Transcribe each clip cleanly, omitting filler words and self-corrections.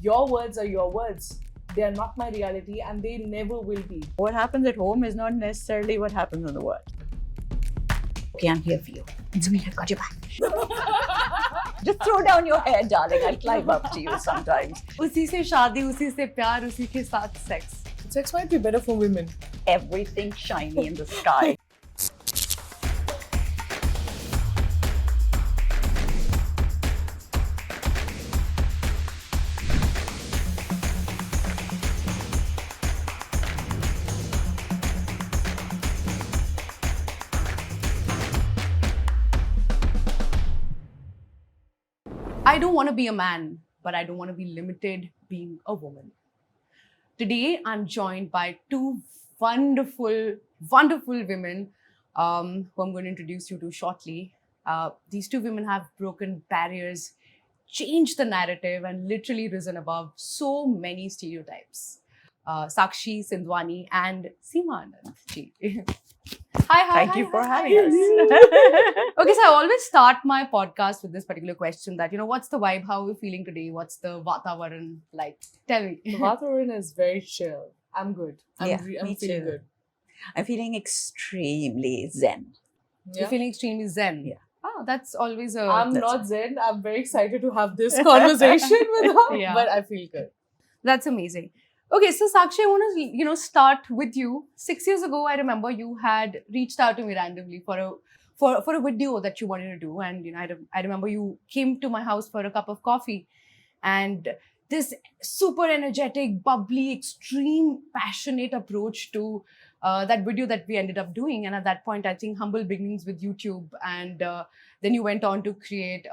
your words are your words. They are not my reality and they never will be. What happens at home is not necessarily what happens in the world. Okay, I'm here for you. It's I've got your back. Just throw down your hair, darling. I'll climb up to you sometimes. उसी से शादी, उसी से प्यार, उसी के साथ sex. Sex might be better for women. Everything shiny in the sky. I don't want to be a man, but I don't want to be limited being a woman. Today, I'm joined by two wonderful women who I'm going to introduce you to shortly. These two women have broken barriers, changed the narrative, and literally risen above so many stereotypes. Sakshi Sindwani and Seema Anand. Ji. Thank you for having us. Okay, so I always start my podcast with this particular question that, what's the vibe? How are we feeling today? What's the Vatavaran like? Tell me. The Vatavaran is very chill. I'm good. I'm feeling too. good. I'm feeling extremely zen. You're feeling extremely zen. Yeah. Oh, that's always a... I'm not zen. I'm very excited to have this conversation with her. Yeah. But I feel good. That's amazing. Okay, so Sakshi, I want to, start with you. 6 years ago, I remember you had reached out to me randomly for a video that you wanted to do. And, I remember you came to my house for a cup of coffee. And this super energetic, bubbly, extreme, passionate approach to that video that we ended up doing. And at that point, I think humble beginnings with YouTube. And then you went on to create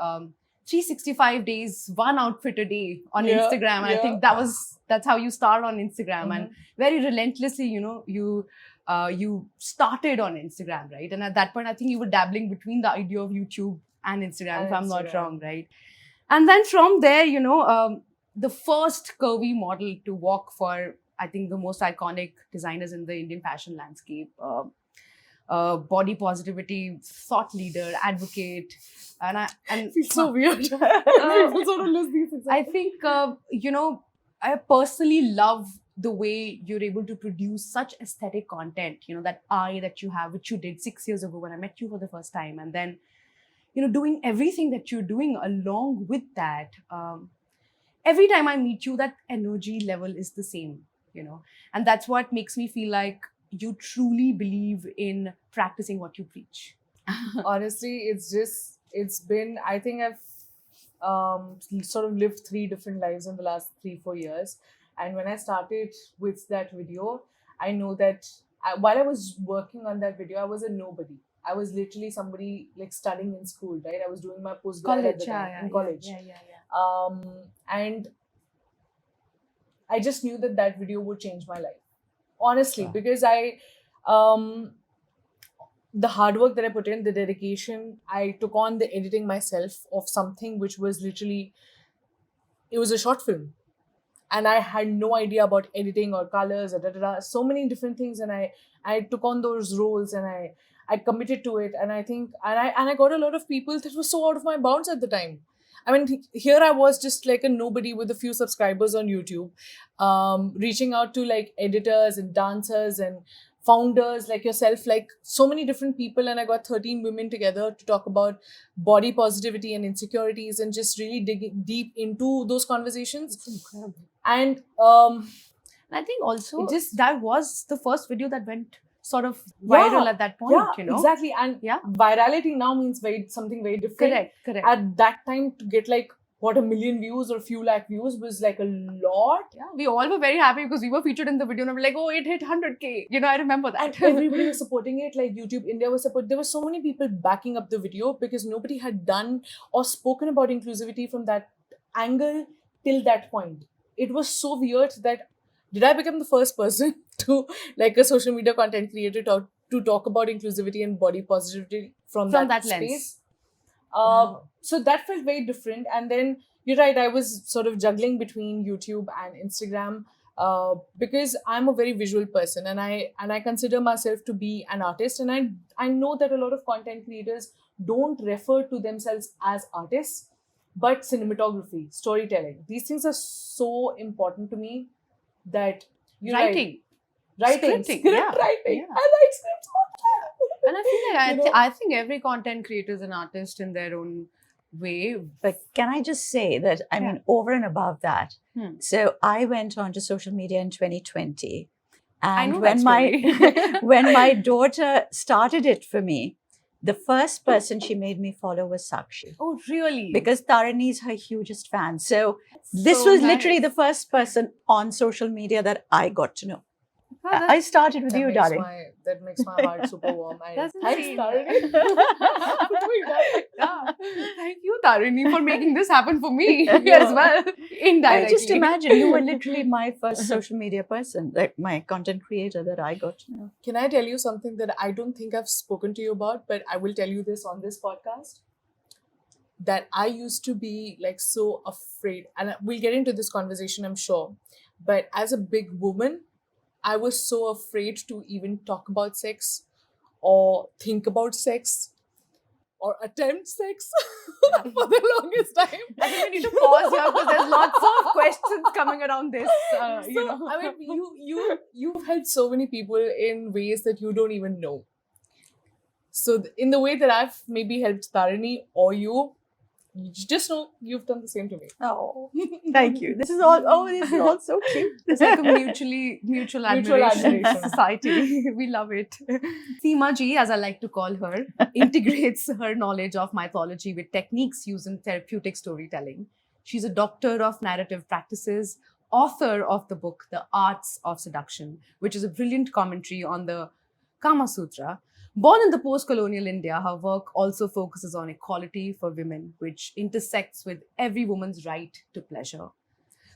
365 days, one outfit a day on Instagram. And I think that's how you started on Instagram. Mm-hmm. And very relentlessly, you started on Instagram, right? And at that point, I think you were dabbling between the idea of YouTube and Instagram, if I'm not wrong, right? And then from there, the first curvy model to walk for, I think, the most iconic designers in the Indian fashion landscape, body positivity, thought leader, advocate. And It's so weird. People sort of lose these examples. I think, I personally love the way you're able to produce such aesthetic content, that eye that you have, which you did 6 years ago when I met you for the first time. And then, doing everything that you're doing along with that. Every time I meet you, that energy level is the same, and that's what makes me feel like you truly believe in practicing what you preach. Honestly, I think I've sort of lived 3 different lives in the last 3-4 years. And when I started with that video, I know that while I was working on that video, I was a nobody. I was literally somebody like studying in school, right? I was doing my postgrad at the time in college. And I just knew that video would change my life. Honestly, because the hard work that I put in, the dedication, I took on the editing myself of something which was literally, it was a short film. And I had no idea about editing or colors or so many different things. And I took on those roles and I committed to it. And I think, and I got a lot of people that were so out of my bounds at the time. I mean, here I was just like a nobody with a few subscribers on YouTube, reaching out to like editors and dancers and founders like yourself, like so many different people. And I got 13 women together to talk about body positivity and insecurities and just really digging deep into those conversations. It's incredible. And I think also that was the first video that went sort of viral at that point, exactly. And virality now means something very different. Correct. At that time, to get like 1 million views or a few lakh views was like a lot. Yeah, we all were very happy because we were featured in the video and we were like, oh, it hit 100K. I remember that. And everybody was supporting it. Like YouTube India was supporting. There were so many people backing up the video because nobody had done or spoken about inclusivity from that angle till that point. It was so weird that did I become the first person to, like a social media content creator, to talk about inclusivity and body positivity from that space? So that felt very different. And then you're right, I was sort of juggling between YouTube and Instagram because I'm a very visual person and I consider myself to be an artist. And I know that a lot of content creators don't refer to themselves as artists. but cinematography, storytelling, these things are so important to me that Writing. writing, Scripting, script yeah, writing. yeah. I write scripts all the time. And I feel like You know? I think every content creator is an artist in their own way. But can I just say that, I mean, over and above that, so I went on to social media in 2020. I And know when that when my daughter started it for me, the first person she made me follow was Sakshi. Oh, really? Because Tarini is her hugest fan. So this So was literally nice. the first person on social media that I got to know. Oh, that's- I started with That you, makes darling. that makes my heart super warm. That's Thanks, insane. Tarini, for doing that. Yeah. Thank you, Tarini, for making this happen for me Yeah. as well. Indirectly. I just imagine you were literally my first social media person, like my content creator that I got to know. Can I tell you something that I don't think I've spoken to you about, but I will tell you this on this podcast? That I used to be like so afraid, and we'll get into this conversation, I'm sure. But as a big woman, I was so afraid to even talk about sex or think about sex or attempt sex for the longest time. I think we need to pause here because there's lots of questions coming around this. You know, I mean, you've helped so many people in ways that you don't even know. So in the way that I've maybe helped Tarini or you just know you've done the same to me. Oh, thank you. This is all so cute. it's like a mutual admiration admiration. society. We love it. Seema ji, as I like to call her, integrates her knowledge of mythology with techniques used in therapeutic storytelling. She's a doctor of narrative practices, author of the book The Arts of Seduction, which is a brilliant commentary on the Kamasutra. Born in the post-colonial India, her work also focuses on equality for women, which intersects with every woman's right to pleasure.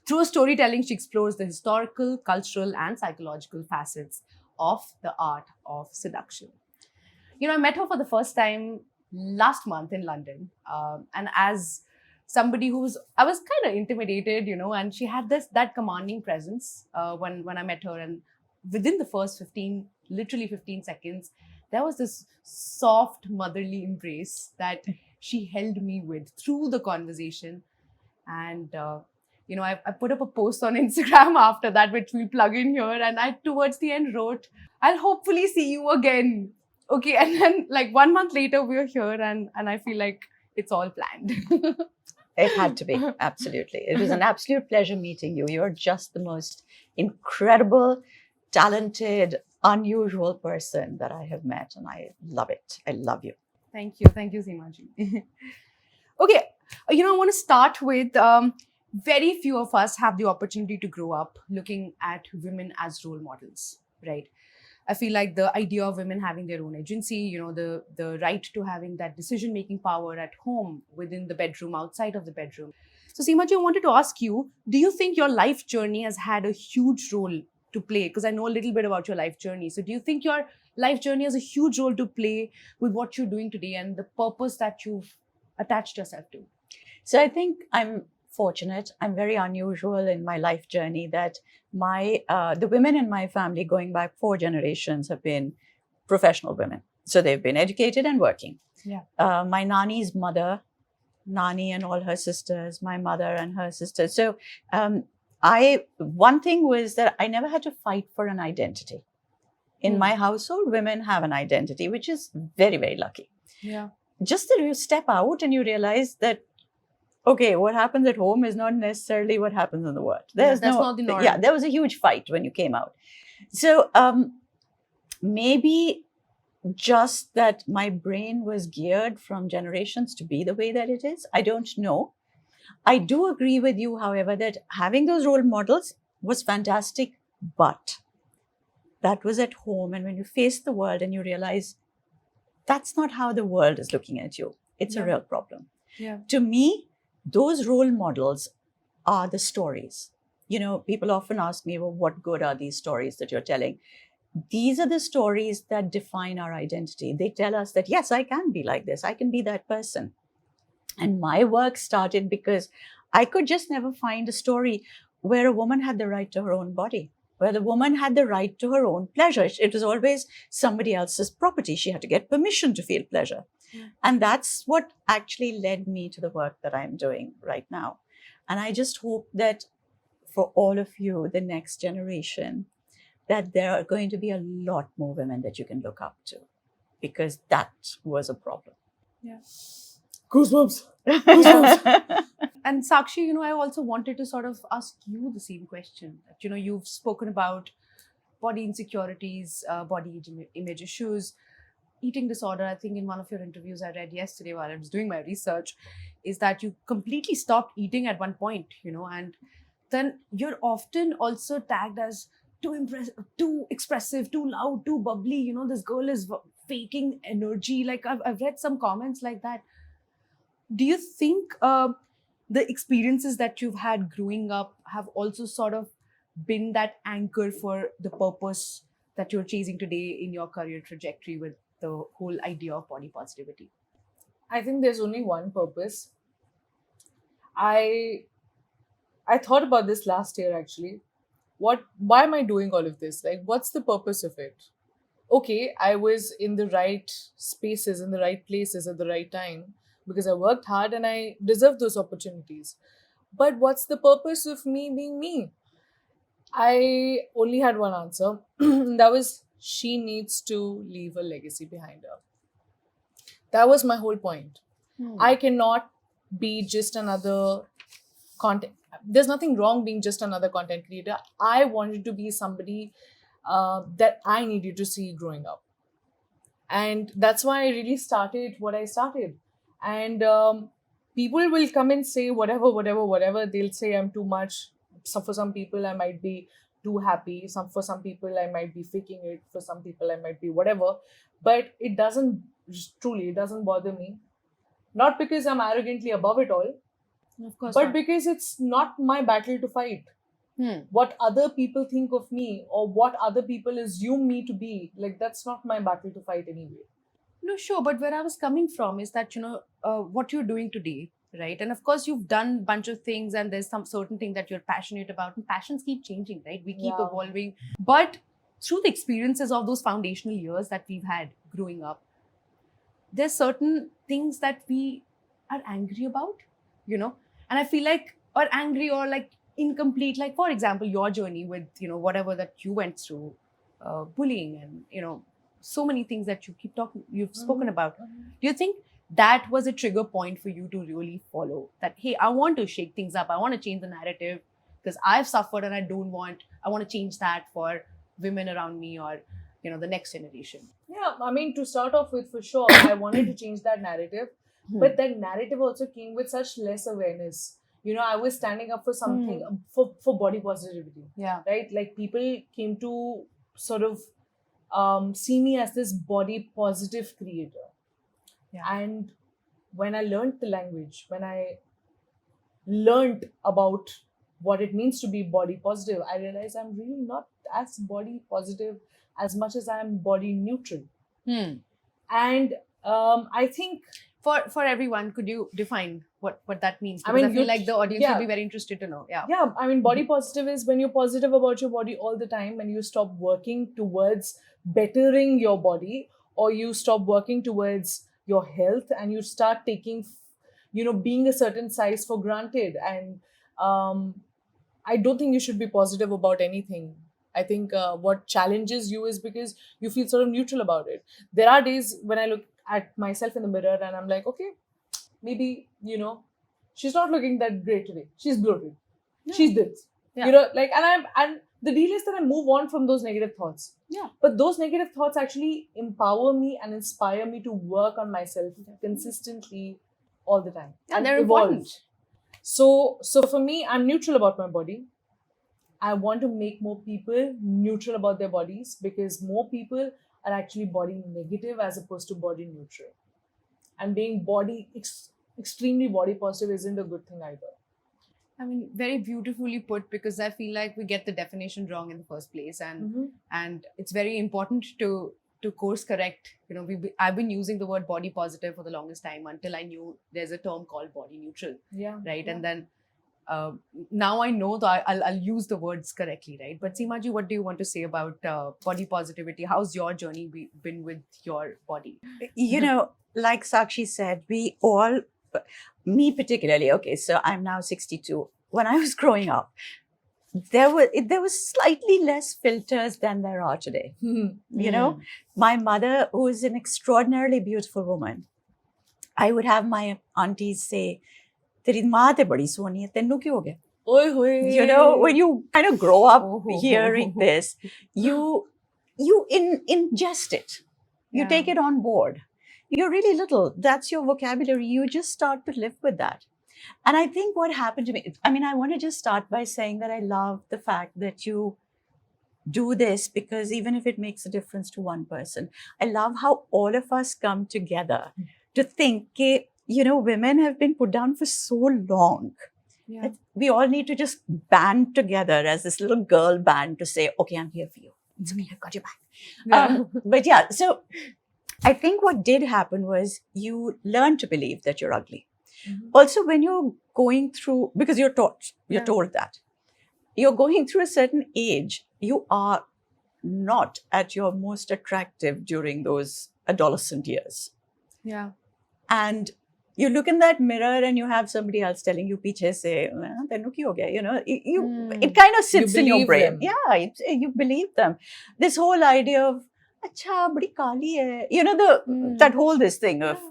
Through her storytelling, she explores the historical, cultural, and psychological facets of the art of seduction. You know, I met her for the first time last month in London. And as somebody I was kind of intimidated, you know, and she had that commanding presence when I met her. And within the first 15 seconds, there was this soft motherly embrace that she held me with through the conversation. And, you know, I put up a post on Instagram after that, which we'll plug in here. And I, towards the end, wrote, I'll hopefully see you again. Okay. And then like 1 month later, we're here and I feel like it's all planned. It had to be. Absolutely. It was an absolute pleasure meeting you. You're just the most incredible, talented, unusual person that I have met, and I love it. I love you. Thank you, Seema ji. Okay, you know, I want to start with very few of us have the opportunity to grow up looking at women as role models, right? I feel like the idea of women having their own agency, you know, the right to having that decision-making power at home, within the bedroom, outside of the bedroom. So Seema ji, I wanted to ask you, do you think your life journey has had a huge role to play? Because I know a little bit about your life journey. So do you think your life journey has a huge role to play with what you're doing today and the purpose that you've attached yourself to? So I think I'm fortunate. I'm very unusual in my life journey that the women in my family going back 4 generations have been professional women. So they've been educated and working. Yeah. My Nani's mother, Nani and all her sisters, my mother and her sisters. So one thing was that I never had to fight for an identity. In my household, women have an identity, which is very, very lucky. Yeah. Just that you step out and you realize that, okay, what happens at home is not necessarily what happens in the world. That's not the norm. Yeah, there was a huge fight when you came out. So maybe just that my brain was geared from generations to be the way that it is. I don't know. I do agree with you, however, that having those role models was fantastic, but that was at home. And when you face the world and you realize that's not how the world is looking at you, it's a real problem. Yeah. To me, those role models are the stories. You know, people often ask me, well, what good are these stories that you're telling? These are the stories that define our identity. They tell us that, yes, I can be like this. I can be that person. And my work started because I could just never find a story where a woman had the right to her own body, where the woman had the right to her own pleasure. It was always somebody else's property. She had to get permission to feel pleasure. And that's what actually led me to the work that I'm doing right now. And I just hope that for all of you, the next generation, that there are going to be a lot more women that you can look up to, because that was a problem. Yeah. Goosebumps. And Sakshi, I also wanted to sort of ask you the same question. That, you've spoken about body insecurities, body image issues, eating disorder. I think in one of your interviews I read yesterday while I was doing my research, is that you completely stopped eating at one point, and then you're often also tagged as too expressive, too loud, too bubbly. This girl is faking energy. Like I've read some comments like that. Do you think the experiences that you've had growing up have also sort of been that anchor for the purpose that you're chasing today in your career trajectory with the whole idea of body positivity? I think there's only one purpose. I thought about this last year actually. Why am I doing all of this? Like, what's the purpose of it? Okay, I was in the right spaces, in the right places at the right time because I worked hard and I deserve those opportunities. But what's the purpose of me being me? I only had one answer. That was, she needs to leave a legacy behind her. That was my whole point. I cannot be just another content. There's nothing wrong being just another content creator. I wanted to be somebody that I needed to see growing up. And that's why I really started what I started. And people will come and say whatever. They'll say I'm too much. So for some people, I might be too happy. For some people, I might be faking it. For some people, I might be whatever. But it doesn't bother me. Not because I'm arrogantly above it all, Of course, but not. because it's not my battle to fight. What other people think of me or what other people assume me to be, like, that's not my battle to fight anyway. No, sure. But where I was coming from is that, what you're doing today, right? And of course, you've done a bunch of things and there's some certain thing that you're passionate about, and passions keep changing, right? We keep Yeah. evolving. But through the experiences of those foundational years that we've had growing up, there's certain things that we are angry about, and I feel like, or angry or like incomplete, like for example, your journey with, whatever that you went through, bullying and, so many things that you've spoken about. Do you think that was a trigger point for you to really follow that, hey, I want to shake things up, I want to change the narrative because I've suffered and I want to change that for women around me or, the next generation? Yeah, I mean, to start off with, for sure, I wanted to change that narrative. But that narrative also came with such less awareness. I was standing up for something, for body positivity. Yeah. Right? Like, people came to sort of see me as this body positive creator. Yeah. And when I learned the language, when I learned about what it means to be body positive, I realized I'm really not as body positive as much as I am body neutral. And I think For everyone, could you define what that means? I Because I, mean, feel you- like the audience yeah. will be very interested to know. Yeah. Yeah, I mean, body positive is when you're positive about your body all the time and you stop working towards bettering your body, or you stop working towards your health and you start taking, being a certain size for granted. And I don't think you should be positive about anything. I think what challenges you is because you feel sort of neutral about it. There are days when I look at myself in the mirror and I'm like, okay, maybe, she's not looking that great today. She's bloated. Yeah. She's this. Yeah. And the deal is that I move on from those negative thoughts. Yeah. But those negative thoughts actually empower me and inspire me to work on myself consistently all the time. Yeah, and they're evolve. important. So for me, I'm neutral about my body. I want to make more people neutral about their bodies because more people are actually body negative as opposed to body neutral. And being extremely body positive isn't a good thing either. I mean, very beautifully put, because I feel like we get the definition wrong in the first place, and it's very important to course correct. I've been using the word body positive for the longest time until I knew there's a term called body neutral, Yeah. right? Yeah. And then now I know that I'll use the words correctly, right? But Seema ji, what do you want to say about body positivity? How's your journey been with your body? like Sakshi said, we all, me particularly, okay, so I'm now 62. When I was growing up, there was slightly less filters than there are today. You know, my mother, who is an extraordinarily beautiful woman, I would have my aunties say, "Teri maa te badi soni hai, tennu kyu ho gaya?" Oi hoy. You know, when you kind of grow up Oh. hearing this, you ingest it. You Yeah. take it on board. You're really little. That's your vocabulary. You just start to live with that. And I think what happened to me, I mean, I want to just start by saying that I love the fact that you do this, because even if it makes a difference to one person, I love how all of us come together to think, "Ke, you know, women have been put down for so long. Yeah. that we all need to just band together as this little girl band to say, okay, I'm here for you. It's okay, I've got your back." Yeah. But yeah, so I think what did happen was you learn to believe that you're ugly. Also, when you're going through, because you're Yeah. told that you're going through a certain age, you are not at your most attractive during those adolescent years. Yeah. And you look in that mirror and you have somebody else telling you, "Piche se, tennu ki ho gaya?" You know, it kind of sits in your believe brain. them. Yeah, you believe them. This whole idea of, "Acha, badi kali hai," you know, that whole this thing of,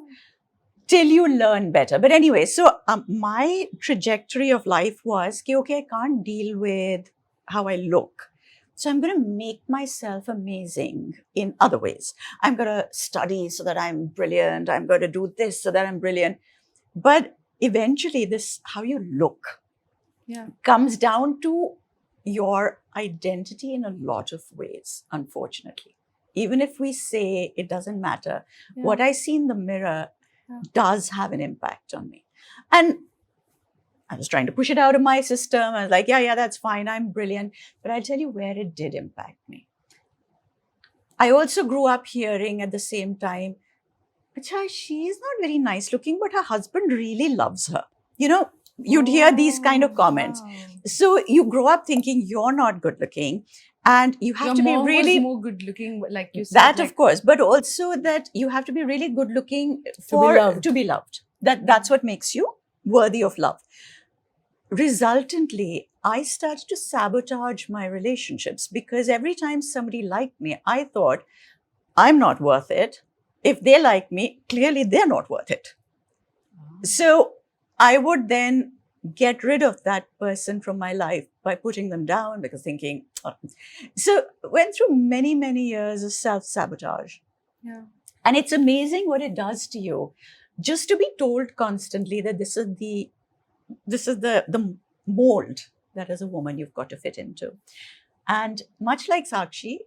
till you learn better. But anyway, so my trajectory of life was, okay, I can't deal with how I look. So I'm going to make myself amazing in other ways. I'm going to study so that I'm brilliant. I'm going to do this so that I'm brilliant. But eventually, how you look Yeah. comes down to your identity in a lot of ways, unfortunately. Even if we say it doesn't matter, Yeah. what I see in the mirror Yeah. does have an impact on me. And I was trying to push it out of my system. I was like, yeah, that's fine. I'm brilliant. But I'll tell you where it did impact me. I also grew up hearing at the same time, "Acha, she's not very nice looking, but her husband really loves her." You know, you'd hear these kind of comments. Wow. So you grow up thinking you're not good looking, and you have Your to be mom really was more good looking, like you said. that, like, of course, but also that you have to be really good looking loved. to be loved. That's what makes you worthy of love. Resultantly, I started to sabotage my relationships, because every time somebody liked me, I thought, I'm not worth it. If they like me, clearly they're not worth it. So I would then get rid of that person from my life by putting them down, because thinking, oh. So went through many, many years of self-sabotage. Yeah. And it's amazing what it does to you, just to be told constantly that this is the mold that as a woman you've got to fit into. And much like Sakshi,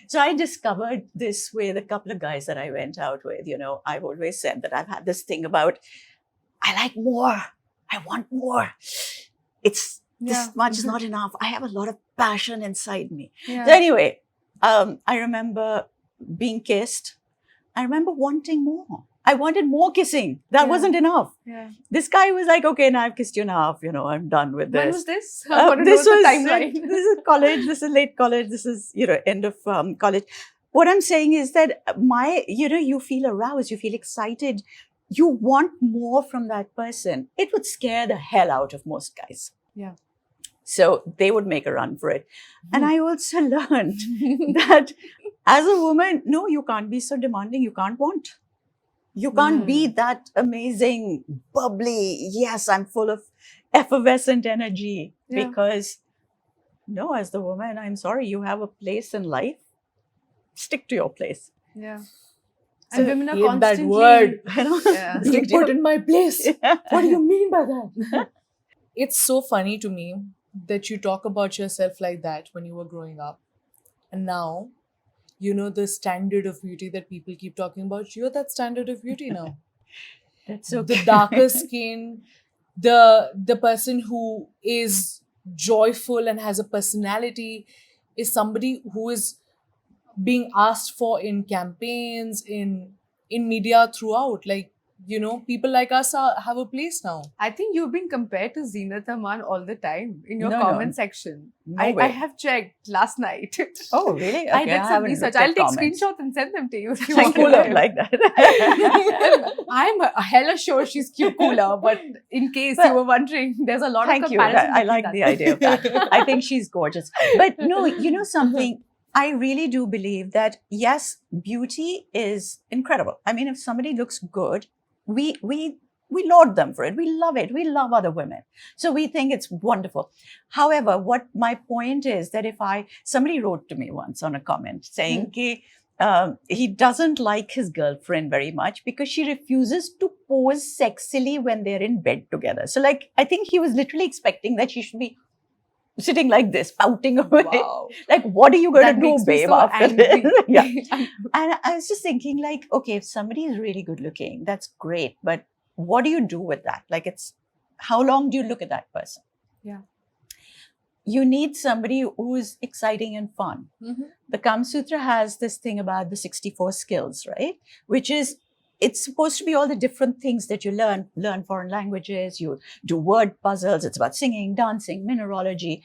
so I discovered this with a couple of guys that I went out with. You know, I've always said that I've had this thing about, I like more. I want more. It's this much is not enough. I have a lot of passion inside me. Yeah. So anyway, I remember being kissed. I remember wanting more. I wanted more kissing. That wasn't enough. Yeah. This guy was like, "Okay, now I've kissed you enough. You know, I'm done with this." When was this? I want to This know the was timeline. This is college. This is late college. This is end of college. What I'm saying is that you feel aroused. You feel excited. You want more from that person. It would scare the hell out of most guys. Yeah. So they would make a run for it. And I also learned that as a woman, no, you can't be so demanding. You can't want. You can't be that amazing, bubbly, yes, I'm full of effervescent energy. Yeah. Because, no, as the woman, I'm sorry, you have a place in life. Stick to your place. Yeah. So And women are hate that constantly. word. You know? Yeah. Being put in my place. What do you mean by that? Yeah. It's so funny to me that you talk about yourself like that when you were growing up. And now, the standard of beauty that people keep talking about, you're that standard of beauty now. That's okay. The darker skin, the person who is joyful and has a personality is somebody who is being asked for in campaigns, in media throughout. Like, people like us have a place now. I think you've been compared to Zeenat Aman all the time in your No, comment no. section. No I way. have checked last night. Oh, really? I Okay, did some haven't research. looked at I'll take comments. screenshots and send them to you if you Thank want. you. I like that. I'm hella sure she's cute cooler, but in case But- you were wondering, there's a lot Thank of you. comparison. I like the idea of that. I think she's gorgeous. But no, you know something? I really do believe that, yes, beauty is incredible. I mean, if somebody looks good, we laud them for it. We love it. We love other women. So we think it's wonderful. However, what my point is that if somebody wrote to me once on a comment saying, he doesn't like his girlfriend very much because she refuses to pose sexily when they're in bed together. So like, I think he was literally expecting that she should be sitting like this, pouting away. Wow. Like, what are you going That to do, makes me babe, so after angry. this? Yeah. And I was just thinking like, okay, if somebody is really good looking, that's great. But what do you do with that? Like, how long do you look at that person? Yeah. You need somebody who's exciting and fun. Mm-hmm. The Kamasutra has this thing about the 64 skills, right? Which is, it's supposed to be all the different things that you learn foreign languages, you do word puzzles, it's about singing, dancing, mineralogy,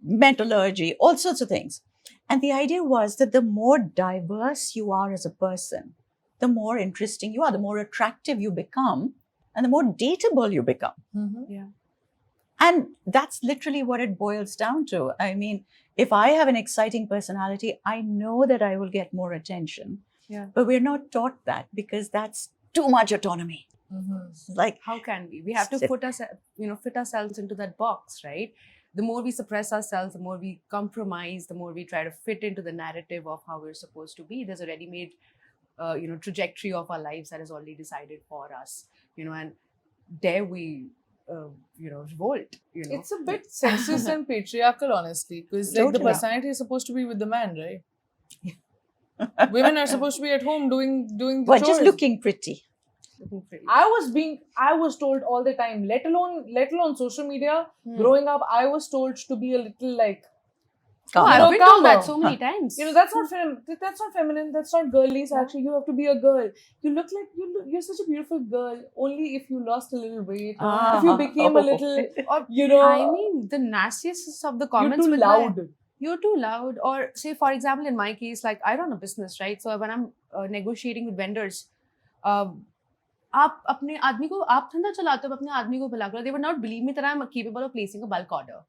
metallurgy, all sorts of things. And the idea was that the more diverse you are as a person, the more interesting you are, the more attractive you become, and the more dateable you become. Mm-hmm. Yeah. And that's literally what it boils down to. I mean, if I have an exciting personality, I know that I will get more attention. Yeah. But we're not taught that because that's too much autonomy. Mm-hmm. Like, How can we? We have to fit ourselves into that box, right? The more we suppress ourselves, the more we compromise, the more we try to fit into the narrative of how we're supposed to be. There's a ready-made, trajectory of our lives that is already decided for us, and dare we, revolt, It's a bit sexist and patriarchal, honestly, because like the Totally. personality is supposed to be with the man, right? Women are supposed to be at home doing the well, chores. just looking pretty. Looking pretty. I was told all the time, let alone social media. Growing up, I was told to be a little like, Oh, Calm I've down. been told that calmer. so many times. That's not feminine, that's not girly. So actually, you have to be a girl. You look like you're such a beautiful girl. Only if you lost a little weight, if you became a little, I mean, the nastiest of the comments you're too with loud. You're too loud. Or say, for example, in my case, like I run a business, right? So when I'm negotiating with vendors, आप अपने आदमी को आप धंधा चलाते हो अपने आदमी को बुला कर, they would not believe me that I'm capable of placing a bulk order,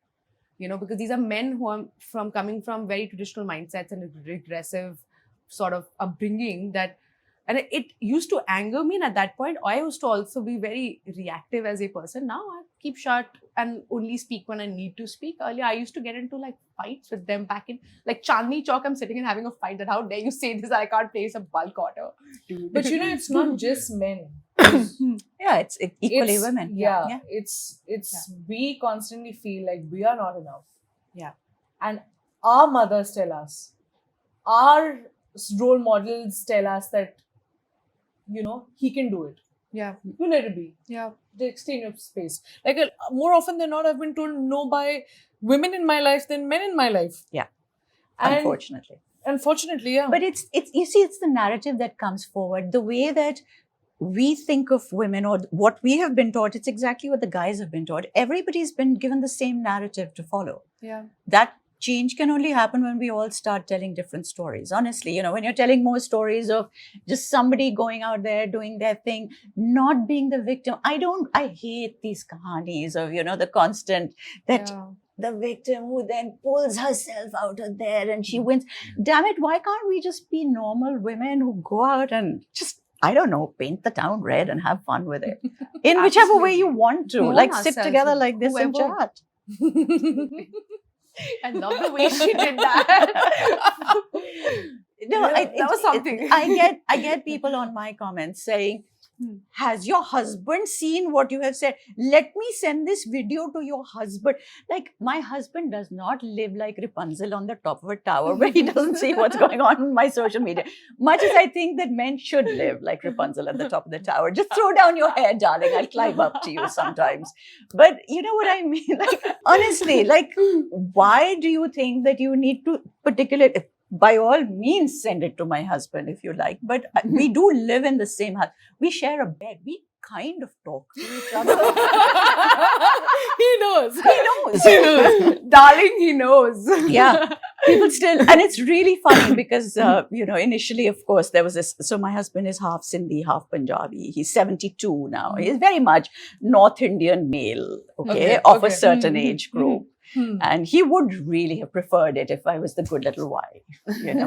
because these are men who are coming from very traditional mindsets and regressive sort of upbringing and it used to anger me. And at that point, I used to also be very reactive as a person. Now I keep shut and only speak when I need to speak. Earlier, I used to get into like fights with them back in like Chandni Chowk. I'm sitting and having a fight that how dare you say this? I can't place a bulk order. Dude. But it's not just men. Yeah, it's equally It's- women. Yeah, it's we constantly feel like we are not enough. Yeah. And our mothers tell us, our role models tell us that, he can do it. Yeah. You let it be. Yeah. They stay in your space. Like more often than not, I've been told no by women in my life than men in my life. Yeah. And Unfortunately. yeah. But it's you see, it's the narrative that comes forward. The way that we think of women or what we have been taught, it's exactly what the guys have been taught. Everybody's been given the same narrative to follow. Yeah. That change can only happen when we all start telling different stories. Honestly, when you're telling more stories of just somebody going out there doing their thing, not being the victim. I hate these kahanis of, the constant that Yeah. the victim who then pulls herself out of there and she wins. Damn it, why can't we just be normal women who go out and just, I don't know, paint the town red and have fun with it in whichever way you want to, Mourn like sit ourselves together with like this and whoever- chat. I love the way she did that. No, That was something. I get people on my comments saying, has your husband seen what you have said? Let me send this video to your husband. Like, my husband does not live like Rapunzel on the top of a tower where he doesn't see what's going on my social media. Much as I think that men should live like Rapunzel at the top of the tower. Just throw down your hair, darling. I'll climb up to you sometimes. But you know what I mean? Like, honestly, like, why do you think that you need to particularly... by all means send it to my husband if you like. But we do live in the same house. We share a bed. We kind of talk to each other. He knows. He knows. He knows. Darling, he knows. Yeah. People still, and it's really funny because, initially, of course, there was this. So my husband is half Sindhi, half Punjabi. He's 72 now. He's very much North Indian male, of a certain age group. And he would really have preferred it if I was the good little wife.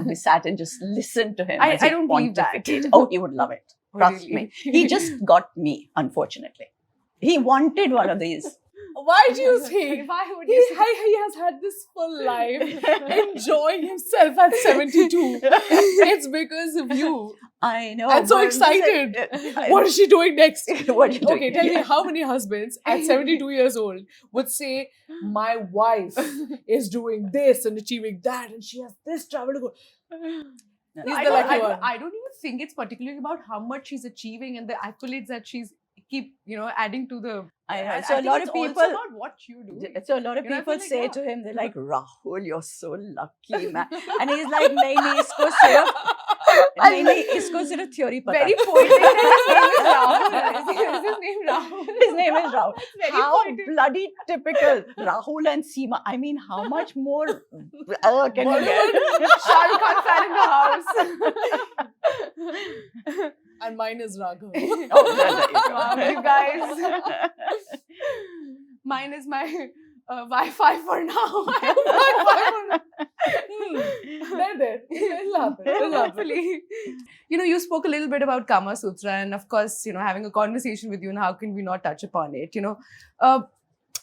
We sat and just listened to him. I as he don't believe that. pontificated. Oh, he would love it. Trust Really? me. He just got me, unfortunately. He wanted one of these. Why do you think Why would he, you say? he has had this full life enjoying himself at 72? It's because of you. I know. I'm so but- excited. What is she doing next? What are you doing? Okay, tell me how many husbands at 72 years old would say, my wife is doing this and achieving that and she has this travel to go. No, He's I the don't, lucky I, don't, one. I don't even think it's particularly about how much she's achieving and the accolades that she's keep adding to the. I know. I So a think lot it's of also people. about what you do. So a lot of I people feel like, say yeah. to him, they're like, Rahul, you're so lucky, man. And he's like, nahi, isko sirf, nahi, isko sirf theory pata. Very poetic that his name is Rahul. Is his name Rahul? His name is Rahul. Very How poetic. bloody typical. Rahul and Seema. I mean, how much more can you get? Shah Rukh Khan fan in the house. And mine is Raghav. Oh, there you go. Wow, you guys. Mine is my Wi-Fi for now. They're there. It'll happen. It'll happen. Hopefully. You spoke a little bit about Kamasutra, and of course, having a conversation with you, and how can we not touch upon it?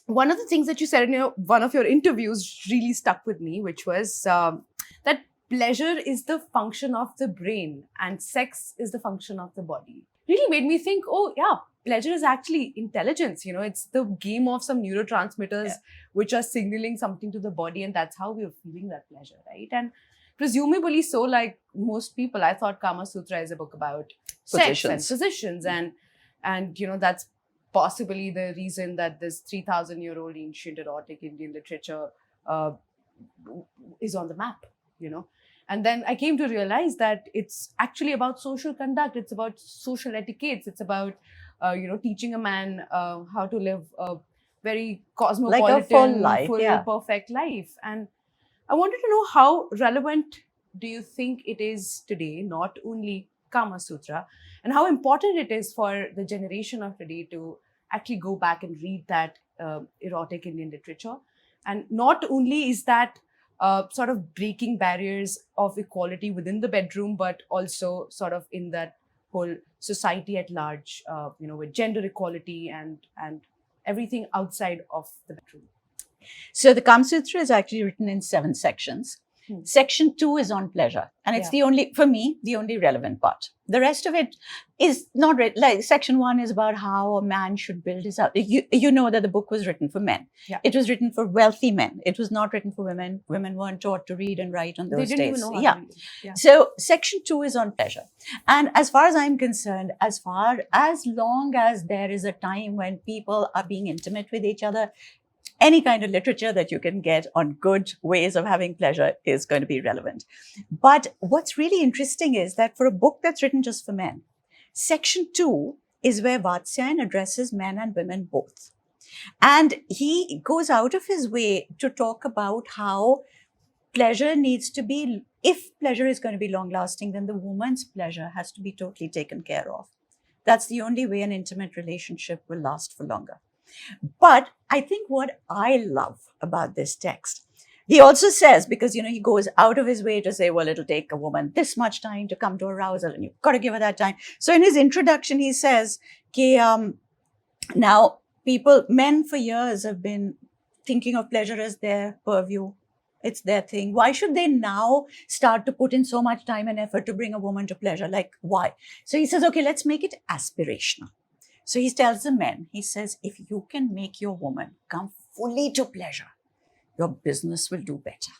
One of the things that you said in one of your interviews really stuck with me, which was that pleasure is the function of the brain and sex is the function of the body. Really made me think, oh yeah, pleasure is actually intelligence. It's the game of some neurotransmitters which are signaling something to the body, and that's how we're feeling that pleasure, right? And presumably so, like most people, I thought Kamasutra is a book about sex and positions, and that's possibly the reason that this 3,000-year-old ancient erotic Indian literature is on the map, And then I came to realize that it's actually about social conduct. It's about social etiquettes. It's about, teaching a man how to live a very cosmopolitan, like a full life, perfect life. And I wanted to know, how relevant do you think it is today, not only Kamasutra, and how important it is for the generation of today to actually go back and read that erotic Indian literature. And not only is that sort of breaking barriers of equality within the bedroom, but also sort of in that whole society at large, with gender equality and everything outside of the bedroom. So the Kamasutra is actually written in 7 sections. Section 2 is on pleasure, and it's the only relevant part. The rest of it is not like section 1 is about how a man should build his house. You know that the book was written for men. Yeah. It was written for wealthy men. It was not written for women. Women weren't taught to read and write on those days. They didn't even know how to read. Yeah. So section 2 is on pleasure. And as far as I'm concerned, as long as there is a time when people are being intimate with each other, any kind of literature that you can get on good ways of having pleasure is going to be relevant. But what's really interesting is that for a book that's written just for men, section 2 is where Vatsyayan addresses men and women both. And he goes out of his way to talk about how pleasure needs to be, if pleasure is going to be long lasting, then the woman's pleasure has to be totally taken care of. That's the only way an intimate relationship will last for longer. But I think what I love about this text, he also says, because, he goes out of his way to say, well, it'll take a woman this much time to come to arousal and you've got to give her that time. So in his introduction, he says, now men for years have been thinking of pleasure as their purview. It's their thing. Why should they now start to put in so much time and effort to bring a woman to pleasure? Like, why? So he says, okay, let's make it aspirational. So he tells the men, he says, if you can make your woman come fully to pleasure, your business will do better.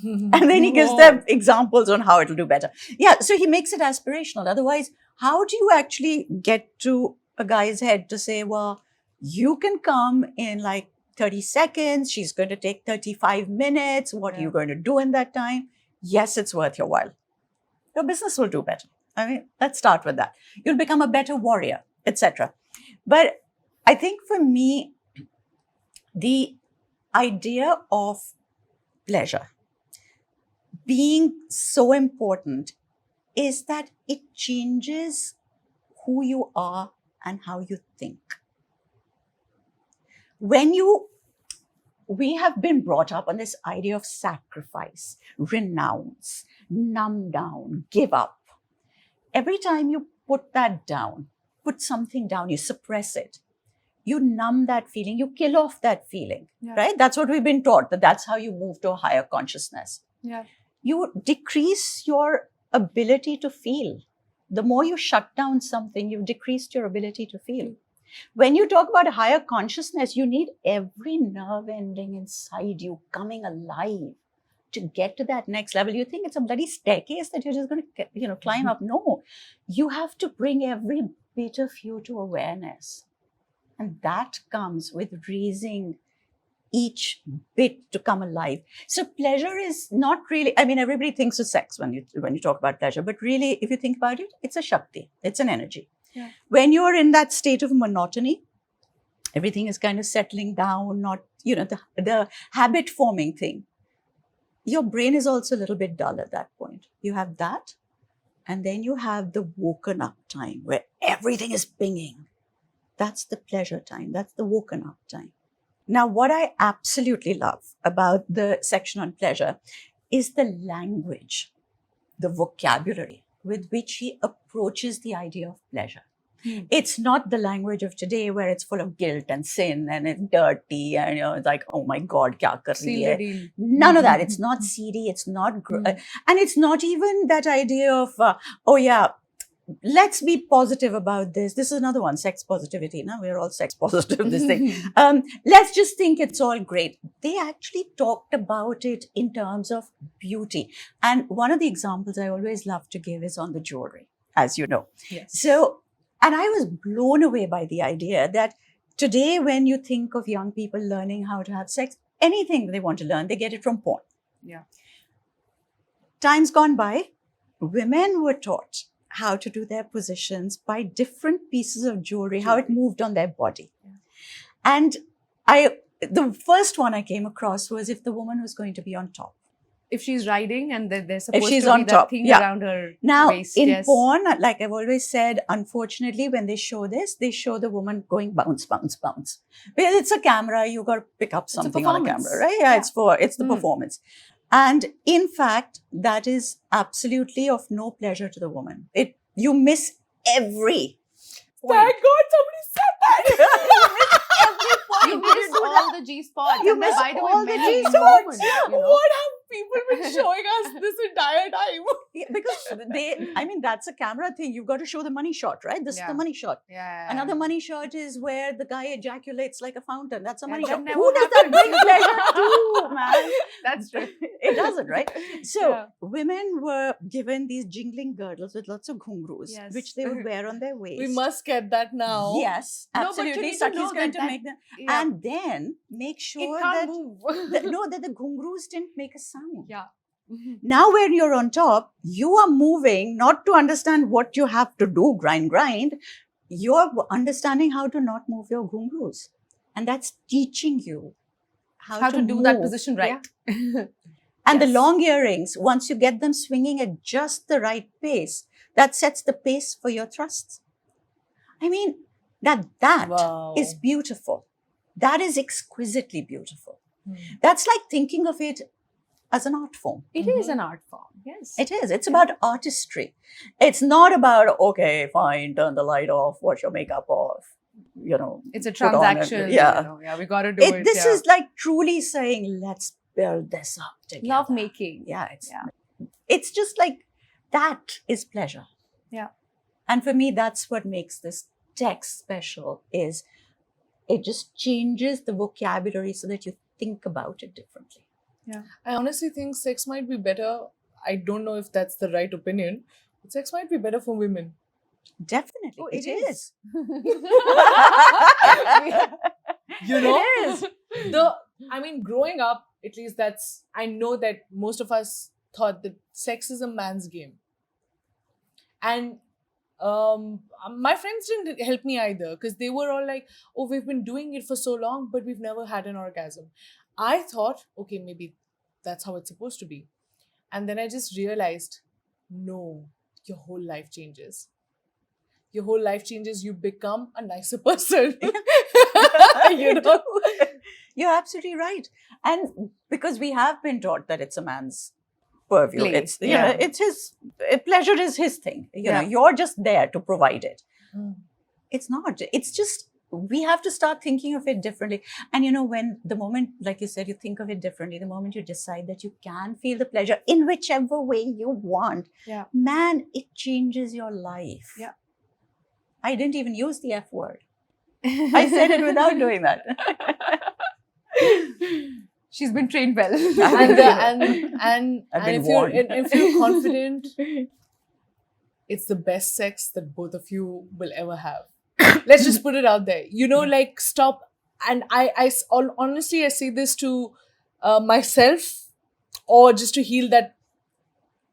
And then he gives them examples on how it'll do better. Yeah, so he makes it aspirational. Otherwise, how do you actually get to a guy's head to say, well, you can come in like 30 seconds, she's going to take 35 minutes, what are you going to do in that time? yes, it's worth your while. Your business will do better. I mean, let's start with that. You'll become a better warrior, etc. But I think for me, the idea of pleasure being so important is that it changes who you are and how you think. We have been brought up on this idea of sacrifice, renounce, numb down, give up. Every time you put that down, put something down, you suppress it, you numb that feeling, you kill off that feeling, right? That's what we've been taught, that's how you move to a higher consciousness. Yeah. You decrease your ability to feel. The more you shut down something, you've decreased your ability to feel. When you talk about a higher consciousness, you need every nerve ending inside you coming alive to get to that next level. You think it's a bloody staircase that you're just going to, climb up. No, you have to bring every bit of you to awareness. And that comes with raising each bit to come alive. So pleasure is not really, I mean, everybody thinks of sex when you talk about pleasure, but really, if you think about it, it's a Shakti, it's an energy. Yeah. When you're in that state of monotony, everything is kind of settling down, not, the habit forming thing. Your brain is also a little bit dull at that point. You have that, and then you have the woken up time where everything is pinging. That's the pleasure time. That's the woken up time. Now, what I absolutely love about the section on pleasure is the language, the vocabulary with which he approaches the idea of pleasure. It's not the language of today where it's full of guilt and sin and it's dirty and it's like, oh my God, kya kar rahi hai? None of that. It's not seedy. It's not, and it's not even that idea of, oh yeah, let's be positive about this. This is another one, sex positivity. Now we're all sex positive, this thing. Let's just think it's all great. They actually talked about it in terms of beauty. And one of the examples I always love to give is on the jewelry, as you know. Yes. So, and I was blown away by the idea that today, when you think of young people learning how to have sex, anything they want to learn, they get it from porn. Yeah. Times gone by, women were taught how to do their positions by different pieces of jewelry, how it moved on their body. Yeah. And the first one I came across was if the woman was going to be on top. If she's riding and there's supposed she's to on be top, that thing yeah. around her Now, waist. in porn, like I've always said, unfortunately, when they show this, they show the woman going bounce, bounce, bounce. Because it's a camera, you got to pick up something on a camera, right? Yeah. It's the performance. And in fact, that is absolutely of no pleasure to the woman. You miss every point. Thank God somebody said that. You miss all the G spots. You and then, miss by the way, all the many G-spots. moments, What have people been showing us this entire time? Yeah, because that's a camera thing. You've got to show the money shot, right? This is the money shot. Yeah. Another money shot is where the guy ejaculates like a fountain. That's a money shot. that Who never does that bring happens. pleasure to, man? That's true. It doesn't, right? So Yeah. women were given these jingling girdles with lots of ghungroos, Yes. which they would wear on their waist. We must get that now. Yes, No, but you absolutely. need to Sakshi know is going that to make them. Yeah. And then make sure it can't that, move. that the ghungroos didn't make a sound. Yeah. Now, when you're on top, you are moving not to understand what you have to do, grind. You're understanding how to not move your ghungroos. And that's teaching you how to do that move. position right. And the Yes. long earrings, once you get them swinging at just the right pace, that sets the pace for your thrusts. I mean, that Wow. is beautiful. That is exquisitely beautiful. That's like thinking of it as an art form. It is an art form. Yes. It is. It's about artistry. It's not about, okay, fine, turn the light off, wash your makeup off, It's a put on and- transaction. yeah. We got to do it. This is like truly saying, let's build this up together. love making. Yeah, it's just like that is pleasure. Yeah. And for me, that's what makes this text special, is it just changes the vocabulary so that you think about it differently. I honestly think sex might be better. I don't know if that's the right opinion, but sex might be better for women. Definitely. Oh, it it is. Growing up, at least I know that most of us thought that sex is a man's game. And my friends didn't help me either, because they were all like, oh, we've been doing it for so long, but we've never had an orgasm. I thought, okay, maybe that's how it's supposed to be. And then I just realized, no, your whole life changes. Your whole life changes. You become a nicer person. You know? You're absolutely right. And because we have been taught that it's a man's purview, Play. it's Yeah. it's his pleasure is his thing. You Yeah. know, you're just there to provide it. Mm. It's not. It's just we have to start thinking of it differently. And you know, when the moment, like you said, you think of it differently, the moment you decide that you can feel the pleasure in whichever way you want, Yeah. man, it changes your life. Yeah. I didn't even use the F word. I said it without doing that. She's been trained well. and I've been if you're warned. if you're confident, it's the best sex that both of you will ever have. Let's just put it out there. You know, like, stop. And honestly, I say this to myself, or just to heal that,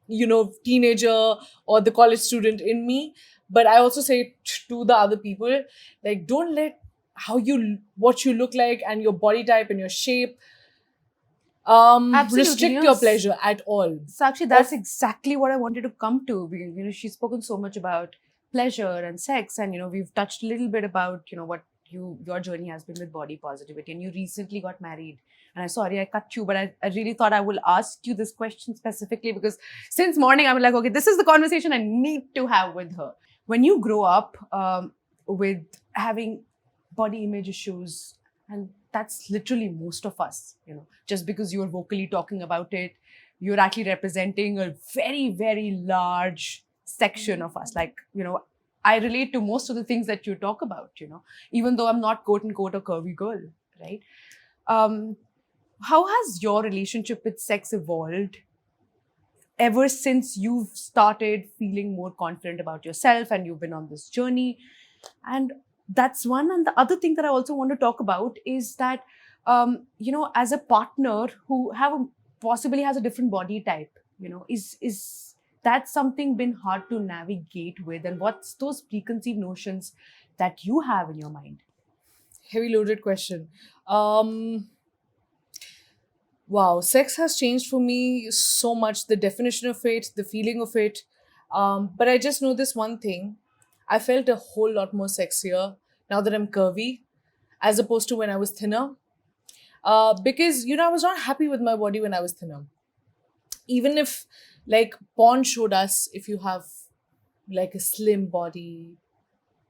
you know, teenager or the college student in me. But I also say it to the other people, like, don't let what you look like and your body type and your shape Absolutely, restrict yes. your pleasure at all. Sakshi, that's exactly what I wanted to come to. You know, she's spoken so much about pleasure and sex, and you know, we've touched a little bit about, you know, what your journey has been with body positivity, and you recently got married. And I'm sorry I cut you, but I really thought I will ask you this question specifically because since morning I'm like, okay, this is the conversation I need to have with her. When you grow up with having body image issues, and that's literally most of us, you know, just because you're vocally talking about it, you're actually representing a very, very large section of us. Like, you know, I relate to most of the things that you talk about, you know, even though I'm not quote unquote a curvy girl, right? How has your relationship with sex evolved ever since you've started feeling more confident about yourself and you've been on this journey? And that's one. And the other thing that I also want to talk about is that, you know, as a partner who possibly has a different body type, you know, is that something been hard to navigate with? And what's those preconceived notions that you have in your mind? Heavy loaded question. Wow, sex has changed for me so much. The definition of it, the feeling of it. But I just know this one thing. I felt a whole lot more sexier now that I'm curvy, as opposed to when I was thinner. Because, you know, I was not happy with my body when I was thinner. Even if, like, porn showed us, if you have like a slim body,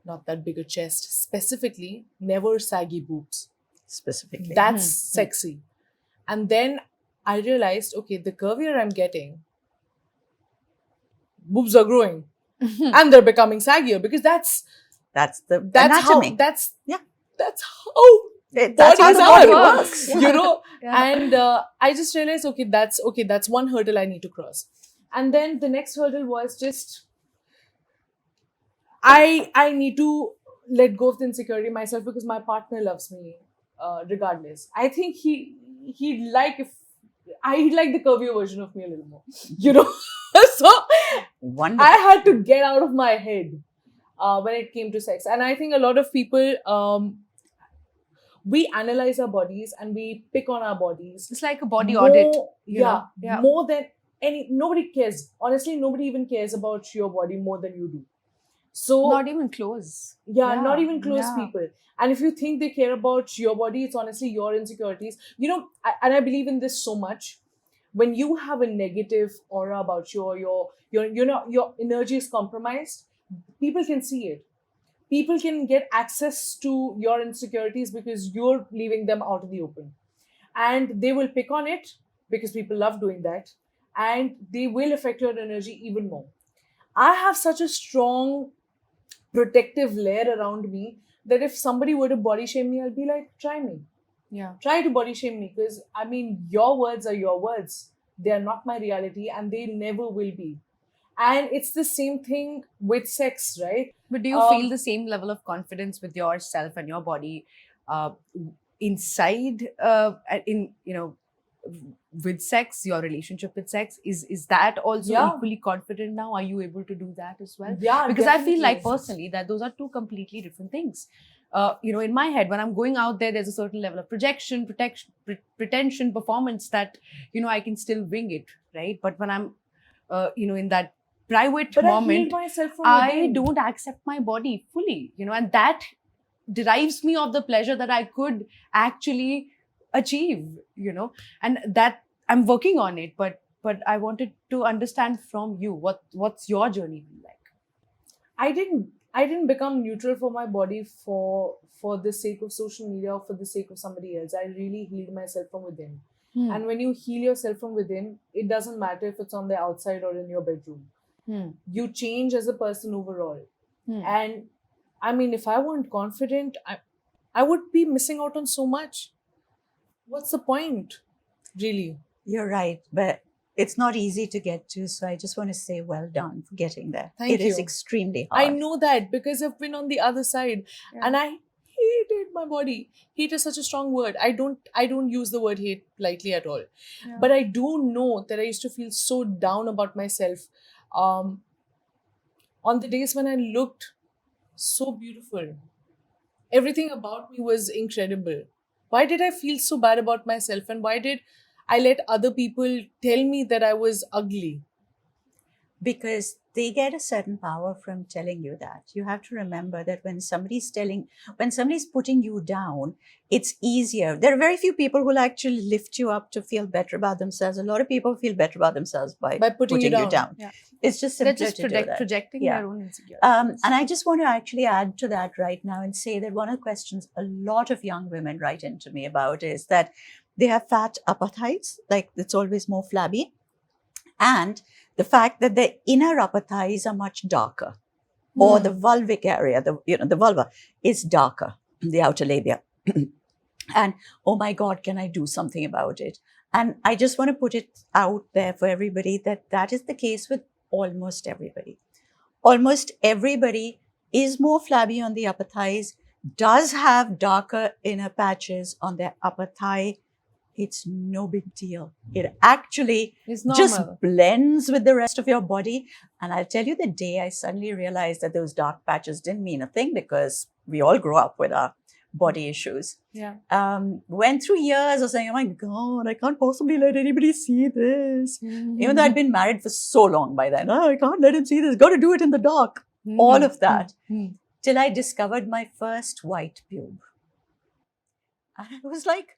not that big a chest, specifically, never saggy boobs. Specifically. That's sexy. And then I realized, okay, the curvier I'm getting, boobs are growing and they're becoming saggier, because that's the how anatomy. that's Yeah. That's how That's how bodies the body are, works. you know. Yeah. And I just realized, okay, that's one hurdle I need to cross. And then the next hurdle was just I need to let go of the insecurity myself, because my partner loves me regardless. I think he'd like the curvier version of me a little more, you know. So Wonderful. I had to get out of my head when it came to sex. And I think a lot of people, we analyze our bodies and we pick on our bodies. It's like a body More- audit. you know? Yeah, more than nobody cares. Honestly, nobody even cares about your body more than you do. So Not even close. not even close yeah. people. And if you think they care about your body, it's honestly your insecurities. You know, and I believe in this so much. When you have a negative aura about your energy is compromised, people can see it. People can get access to your insecurities because you're leaving them out in the open. And they will pick on it, because people love doing that. And they will affect your energy even more. I have such a strong protective layer around me that if somebody were to body shame me, I'll be like, try me. Yeah. Try to body shame me, because I mean, your words are your words. They are not my reality, and they never will be. And it's the same thing with sex, right? But do you feel the same level of confidence with yourself and your body inside, in, you know, with sex, your relationship with sex, is that also Yeah. equally confident now? Are you able to do that as well? Yeah, Because I feel like definitely. personally that those are two completely different things. In my head, when I'm going out there, there's a certain level of projection, pretension, performance that, I can still wing it, right? But when I'm, in that private But I healed moment, myself from I within. don't accept my body fully, and that derives me of the pleasure that I could actually achieve, and that I'm working on it. But I wanted to understand from you what's your journey been like. I didn't become neutral for my body for the sake of social media or for the sake of somebody else. I really healed myself from within. And when you heal yourself from within, it doesn't matter if it's on the outside or in your bedroom. You change as a person overall. And I mean, if I weren't confident, I would be missing out on so much. What's the point, really? You're right, but it's not easy to get to. So I just want to say, well done for getting there. Thank It is you. extremely hard. I know that because I've been on the other side, and I hated my body. Hate is such a strong word. I don't use the word hate lightly at all. But I do know that I used to feel so down about myself on the days when I looked so beautiful. Everything about me was incredible. Why did I feel so bad about myself, and why did I let other people tell me that I was ugly? Because they get a certain power from telling you that. You have to remember that when somebody's putting you down, it's easier. There are very few people who will actually lift you up to feel better about themselves. A lot of people feel better about themselves by putting you down. Yeah. It's just They're simpler just to do that. projecting Yeah. their own insecurities. And I just want to actually add to that right now and say that one of the questions a lot of young women write into me about is that they have fat upper thighs, like it's always more flabby, and the fact that the inner upper thighs are much darker, or the vulvic area, the vulva is darker, the outer labia. And oh my God, can I do something about it? And I just want to put it out there for everybody that is the case with almost everybody. Almost everybody is more flabby on the upper thighs, does have darker inner patches on their upper thigh. It's no big deal. It actually It's just normal. blends with the rest of your body. And I'll tell you the day I suddenly realized that those dark patches didn't mean a thing, because we all grow up with our body issues. Yeah. Went through years of saying, oh my God, I can't possibly let anybody see this. Even though I'd been married for so long by then. Oh, I can't let him see this. Got to do it in the dark. All of that. Till I discovered my first white pube. And I was like,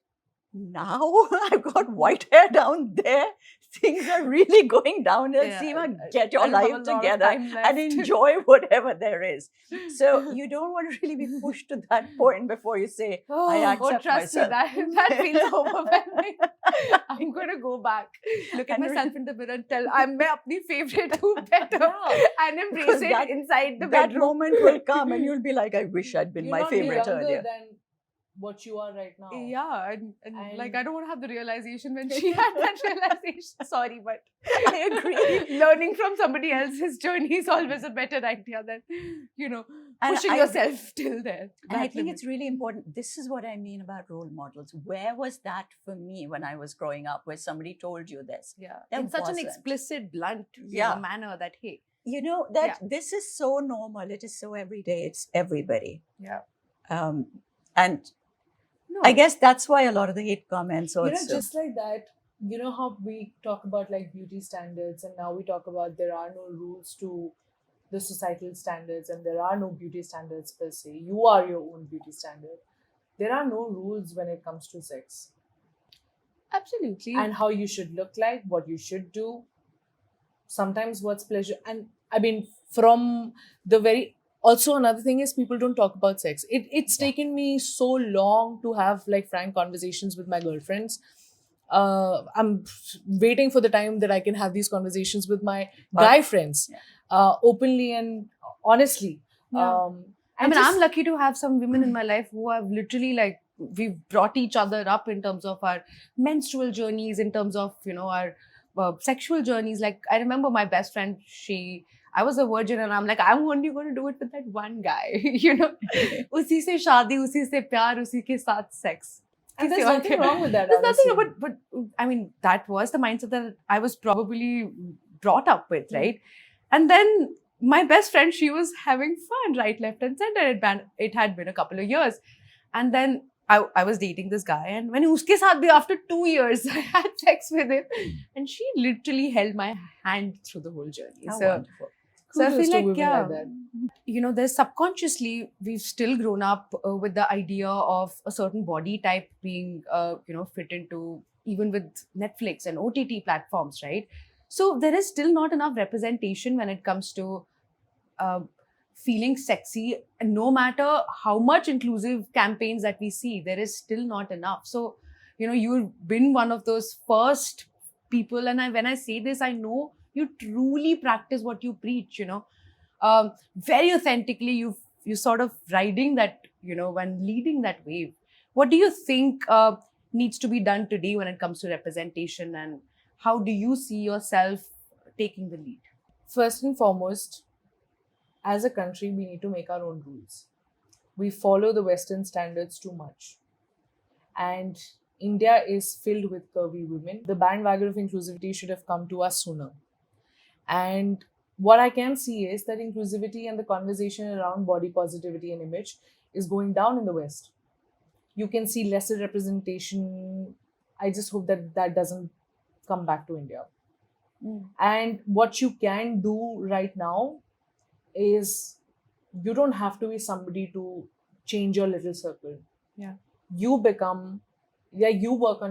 now I've got white hair down there. Things are really going downhill. Yeah, Seema, get your I don't have a life lot of together time left. and enjoy whatever there is. So you don't want to really be pushed to that point before you say, I accept trust myself. me, that feels overwhelming. I'm going to go back, look at And myself in the mirror and tell I'm my apni favorite who better and embrace it inside the that bedroom. moment will come and you'll be like, I wish I'd been You'll my not be favorite younger earlier. than what you are right now. Yeah, and like And- I don't want to have the realization when she had that realization. Sorry, but I agree. Learning from somebody else's journey is always a better idea than, And pushing I- yourself till there. And I think it's really important. This is what I mean about role models. Where was that for me when I was growing up, where somebody told you this? There in such an wasn't. explicit, blunt Yeah. manner that, hey. You know, that this is so normal. It is so everyday. It's everybody. Yeah. And No. I guess that's why a lot of the hate comments also. Just like that, you know how we talk about like beauty standards, and now we talk about there are no rules to the societal standards, and there are no beauty standards per se. You are your own beauty standard. There are no rules when it comes to sex Absolutely. and how you should look like, what you should do. Sometimes what's pleasure. And I mean, from the very also another thing is people don't talk about sex. It's taken me so long to have like frank conversations with my girlfriends. I'm waiting for the time that I can have these conversations with my guy friends openly and honestly. Yeah. I mean, I'm lucky to have some women in my life who have literally like we've brought each other up in terms of our menstrual journeys, in terms of our sexual journeys. Like I remember my best friend, I was a virgin and I'm like, I'm only going to do it with that one guy, Usi se shaadi, usi se pyar, usi ke saath sex. And there's nothing wrong with that. There's nothing, honestly. but I mean, that was the mindset that I was probably brought up with, right? And then my best friend, she was having fun right, left, and center. It had been a couple of years, and then I was dating this guy, and when uske saath bhi after 2 years, I had sex with him, and she literally held my hand through the whole journey. How So wonderful. I Kudos feel to like, women yeah, like that. you know, there's subconsciously, we've still grown up with the idea of a certain body type being, fit into, even with Netflix and OTT platforms, right? So there is still not enough representation when it comes to feeling sexy. And no matter how much inclusive campaigns that we see, there is still not enough. So, you know, you've been one of those first people. And when I say this, I know you truly practice what you preach, you know. Very authentically, you sort of riding that, you know, when leading that wave. What do you think needs to be done today when it comes to representation, and how do you see yourself taking the lead? First and foremost, as a country, we need to make our own rules. We follow the Western standards too much. And India is filled with curvy women. The bandwagon of inclusivity should have come to us sooner. And what I can see is that inclusivity and the conversation around body positivity and image is going down in the West. You can see lesser representation. I just hope that that doesn't come back to India. And what you can do right now is, you don't have to be somebody to change your little circle. Yeah. You work on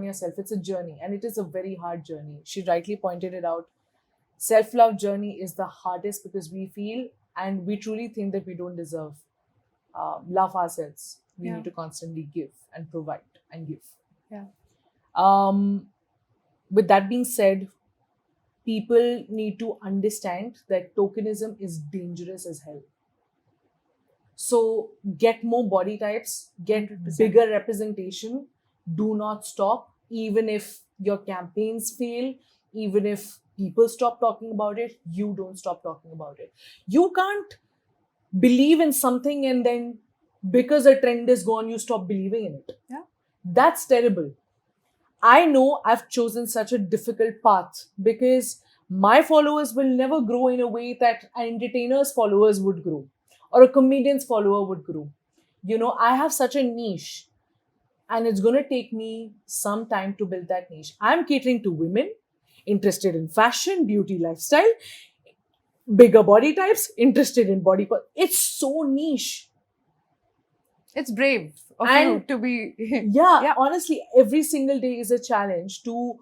yourself. It's a journey, and it is a very hard journey. She rightly pointed it out. Self-love journey is the hardest because we feel and we truly think that we don't deserve love ourselves. We need to constantly give and provide and give. Yeah. With that being said, people need to understand that tokenism is dangerous as hell. So get more body types, get 100%. bigger representation. Do not stop, even if your campaigns fail, even if people stop talking about it, you don't stop talking about it. You can't believe in something and then because a trend is gone, you stop believing in it. Yeah. That's terrible. I know I've chosen such a difficult path because my followers will never grow in a way that an entertainer's followers would grow or a comedian's follower would grow. You know, I have such a niche and it's going to take me some time to build that niche. I'm catering to women interested in fashion, beauty, lifestyle, bigger body types, interested in body. It's so niche. It's brave of And- you to be. Yeah, honestly, every single day is a challenge to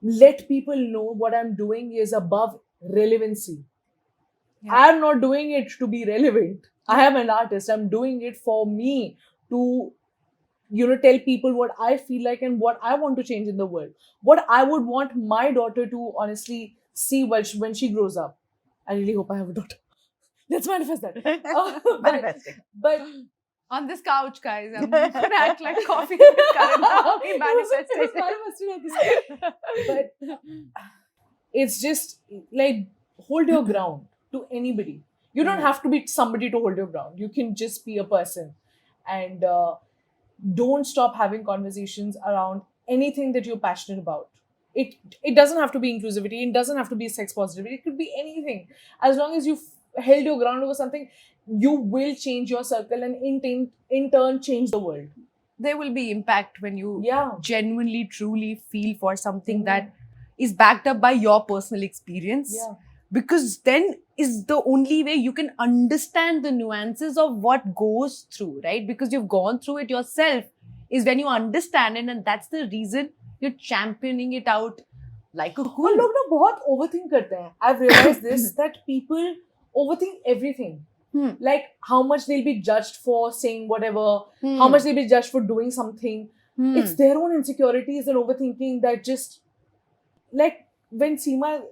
let people know what I'm doing is above relevancy. Yeah. I'm not doing it to be relevant. I am an artist. I'm doing it for me to, you know, tell people what I feel like and what I want to change in the world. What I would want my daughter to honestly see when she grows up. I really hope I have a daughter. Let's manifest that. Manifesting. But On this couch, guys, I'm gonna act like coffee with Karan now. We manifested It was manifested on this. But it's just like, hold your ground to anybody. You don't have to be somebody to hold your ground. You can just be a person. And don't stop having conversations around anything that you're passionate about. It doesn't have to be inclusivity. It doesn't have to be sex positivity. It could be anything. As long as you held your ground over something, you will change your circle and in turn change the world. There will be impact when you Yeah. genuinely, truly feel for something that is backed up by your personal experience. Yeah. Because then is the only way you can understand the nuances of what goes through, right? Because you've gone through it yourself, is when you understand it, and that's the reason you're championing it out like a और queen. लोग ना बहुत overthink करते हैं. I've realized this that people overthink everything. Like how much they'll be judged for saying whatever, how much they'll be judged for doing something. It's their own insecurities and overthinking that just, like when Seema,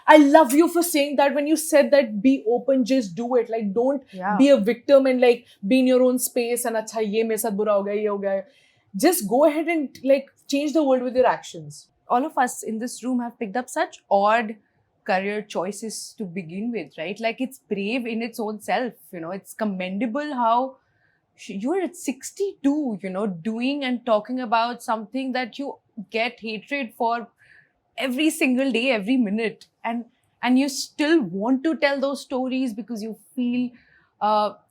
I love you for saying that. When you said that, be open, just do it. Like, don't be a victim and like be in your own space and acha ye mere sath bura ho gaya, ye ho gaya. Just go ahead and like change the world with your actions. All of us in this room have picked up such odd career choices to begin with, right? Like, it's brave in its own self, you know. It's commendable how you're at 62, doing and talking about something that you get hatred for every single day, every minute, and you still want to tell those stories because you feel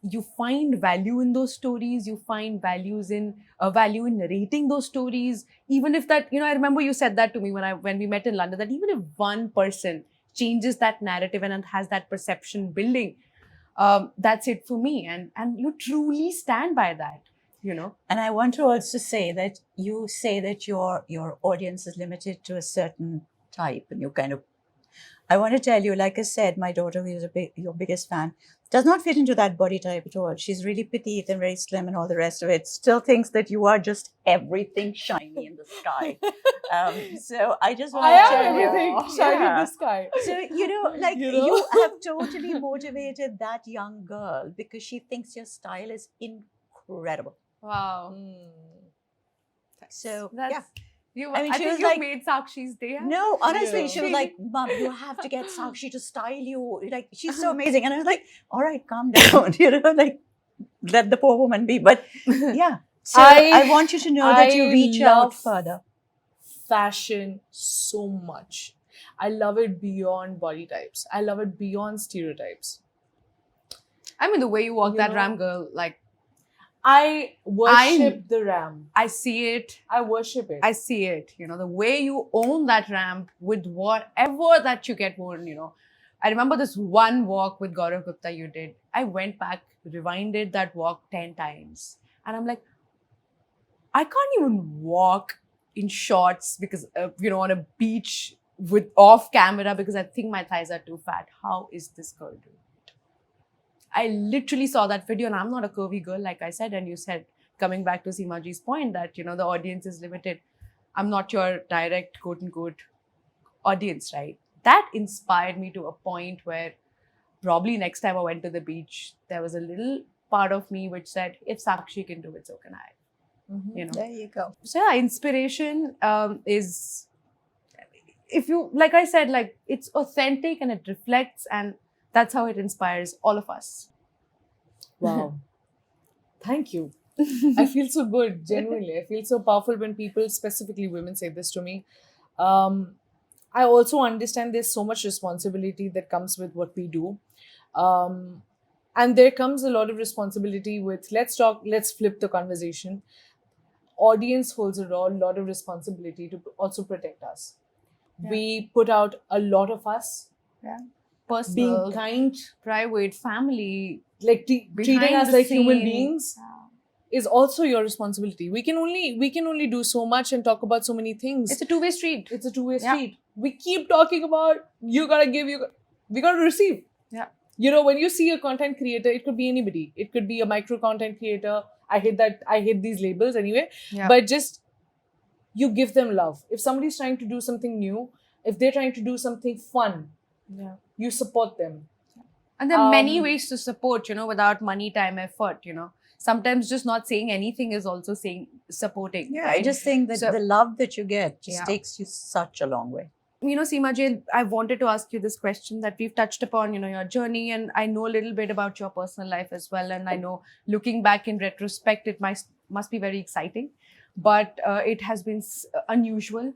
you find value in those stories, you find value in narrating those stories, even if that, I remember you said that to me when we met in London, that even if one person changes that narrative and has that perception building, that's it for me, and you truly stand by that. And I want to also say that you say that your audience is limited to a certain type, and you kind of. I want to tell you, like I said, my daughter, who is your biggest fan, does not fit into that body type at all. She's really petite and very slim and all the rest of it. Still thinks that you are just everything shiny in the sky. So I just want I to am tell everything you, shiny yeah. in the sky. So, you have totally motivated that young girl because she thinks your style is incredible. Wow. So, That's, yeah. I she think was you like, made Sakshi's day. no, honestly, Yeah. she was like, Mom, you have to get Sakshi to style you. Like, she's so amazing. And I was like, all right, calm down, like, let the poor woman be. But yeah, so I want you to know that you I reach out love further. Fashion so much. I love it beyond body types. I love it beyond stereotypes. I mean, the way you walk You that know, ram, girl, like, I worship the ram. I see it. I worship it. I see it. The way you own that ramp with whatever that you get worn, I remember this one walk with Gaurav Gupta you did. I went back, rewinded that walk 10 times. And I'm like, I can't even walk in shorts because, on a beach with off camera because I think my thighs are too fat. How is this girl doing it? I literally saw that video, and I'm not a curvy girl, like I said. And you said, coming back to Seema Ji's point, that, the audience is limited. I'm not your direct, quote unquote, audience, right? That inspired me to a point where probably next time I went to the beach, there was a little part of me which said, if Sakshi can do it, so can I. There you go. So yeah, inspiration is, if you, like I said, like, it's authentic and it reflects, and that's how it inspires all of us. Wow. Thank you. I feel so good, genuinely. I feel so powerful when people, specifically women, say this to me. I also understand there's so much responsibility that comes with what we do. And there comes a lot of responsibility with, let's flip the conversation. Audience holds a lot of responsibility to also protect us. Yeah. We put out a lot of us. Yeah. Being Personal, kind, private, family, like treating behind us the like human scene. beings is also your responsibility. We can only do so much and talk about so many things. It's a two-way street. It's a two-way Yeah. street. We keep talking about we gotta receive. Yeah. When you see a content creator, it could be anybody. It could be a micro content creator. I hate these labels anyway. Yeah. But just, you give them love. If somebody's trying to do something new, if they're trying to do something fun, you support them. And there are many ways to support, without money, time, effort, Sometimes just not saying anything is also supporting. Yeah, right? I just think that So- the love that you get just Yeah. takes you such a long way. Seema Ji, I wanted to ask you this question that we've touched upon, your journey, and I know a little bit about your personal life as well. And I know, looking back in retrospect, it must be very exciting, but it has been unusual,